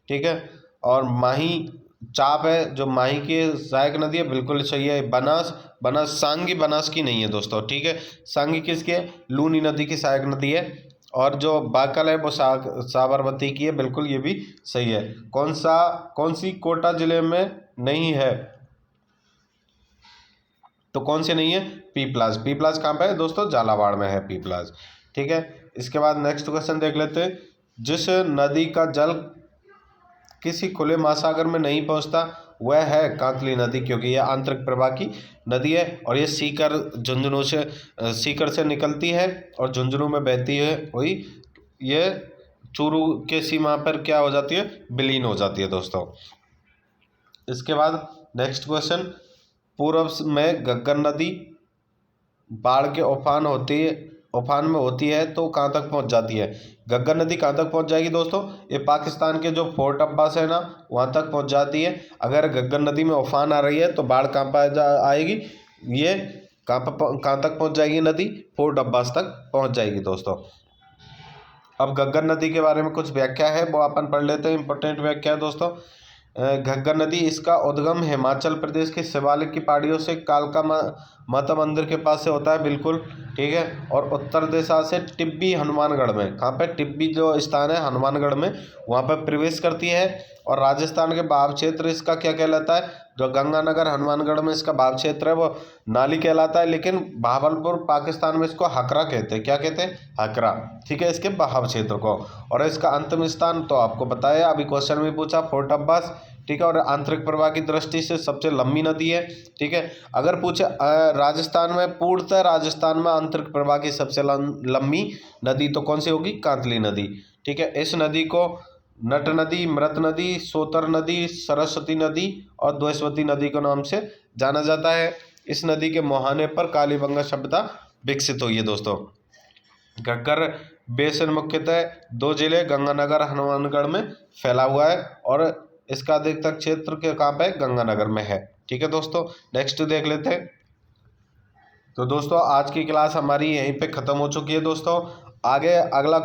ठीक है। और माही चाप है जो माही की सहायक नदी है, बिल्कुल सही है। बनास सांगी बनास की नहीं है दोस्तों, ठीक है। सांगी किसकी है, लूनी नदी की सहायक नदी है। और जो बाकल है वो साबरमती की है, बिल्कुल ये भी सही है। कौन सी कोटा जिले में नहीं है, तो कौन से नहीं है, पीपलाज। पीपलाज कहाँ पे है दोस्तों, झालावाड़ में है पीपलाज, ठीक है। इसके बाद नेक्स्ट क्वेश्चन देख लेते हैं। जिस नदी का जल किसी खुले महासागर में नहीं पहुंचता वह है कांतली नदी, क्योंकि यह आंतरिक प्रवाह की नदी है और ये सीकर से निकलती है और झुंझुनू में बहती है हुई ये चूरू के सीमा पर क्या हो जाती है, विलीन हो जाती है दोस्तों। इसके बाद नेक्स्ट क्वेश्चन। पूर्व में घग्गर नदी बाढ़ के उफान में होती है तो कहाँ तक पहुँच जाती है, घग्गर नदी कहाँ तक पहुँच जाएगी दोस्तों, ये पाकिस्तान के जो फोर्ट अब्बास है ना वहाँ तक पहुँच जाती है। अगर घग्गर नदी में उफान आ रही है तो बाढ़ कहाँ पर आएगी, ये कहाँ तक पहुँच जाएगी नदी, फोर्ट अब्बास तक पहुँच जाएगी दोस्तों। अब घग्गर नदी के बारे में कुछ व्याख्या है वो अपन पढ़ लेते हैं, इंपॉर्टेंट व्याख्या है दोस्तों। घग्गर नदी, इसका उद्गम हिमाचल प्रदेश के शिवालिक की पहाड़ियों से कालका माता मंदिर के पास से होता है, बिल्कुल ठीक है। और उत्तर दिशा से टिब्बी हनुमानगढ़ में, कहाँ पे, टिब्बी जो स्थान है हनुमानगढ़ में, वहाँ पर प्रवेश करती है। और राजस्थान के भाव क्षेत्र इसका क्या कहलाता है, जो गंगानगर हनुमानगढ़ में इसका भाव क्षेत्र है वो नाली कहलाता है, लेकिन भावलपुर पाकिस्तान में इसको हकरा कहते हैं, क्या कहते हैं, हकरा, ठीक है, इसके भाव क्षेत्र को। और इसका अंतिम स्थान तो आपको बताया, अभी क्वेश्चन में पूछा, फोर्ट अब्बास, ठीक है। और आंतरिक प्रवाह की दृष्टि से सबसे लंबी नदी है, ठीक है। अगर पूछे राजस्थान में, पूर्णतः राजस्थान में आंतरिक प्रवाह की सबसे लंबी नदी तो कौन सी होगी, कांतली नदी, ठीक है। इस नदी को नट नदी, मृत नदी, सोतर नदी, सरस्वती नदी और द्वैस्वती नदी के नाम से जाना जाता है। इस नदी के मुहाने पर कालीबंगा सभ्यता विकसित हुई है दोस्तों। घग्गर बेसिन मुख्यतः 2 जिले गंगानगर हनुमानगढ़ में फैला हुआ है और इसका अधिकतर क्षेत्र के कहाँ पे, गंगानगर में है, ठीक है दोस्तों। नेक्स्ट देख लेते हैं। तो दोस्तों आज की क्लास हमारी यहीं पे ख़त्म हो चुकी है दोस्तों। आगे अगला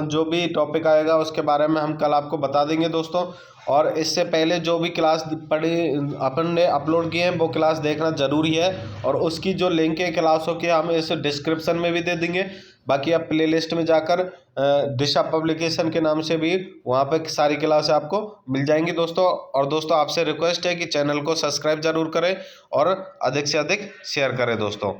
जो भी टॉपिक आएगा उसके बारे में हम कल आपको बता देंगे दोस्तों। और इससे पहले जो भी क्लास पढ़ी अपन ने अपलोड की है वो क्लास देखना ज़रूरी है, और उसकी जो लिंक है क्लासों की हम इस डिस्क्रिप्शन में भी दे देंगे। बाकी आप प्ले लिस्ट में जाकर दिशा पब्लिकेशन के नाम से भी वहाँ पे सारी क्लास आपको मिल जाएंगी दोस्तों। और दोस्तों आपसे रिक्वेस्ट है कि चैनल को सब्सक्राइब ज़रूर करें और अधिक से अधिक शेयर करें दोस्तों।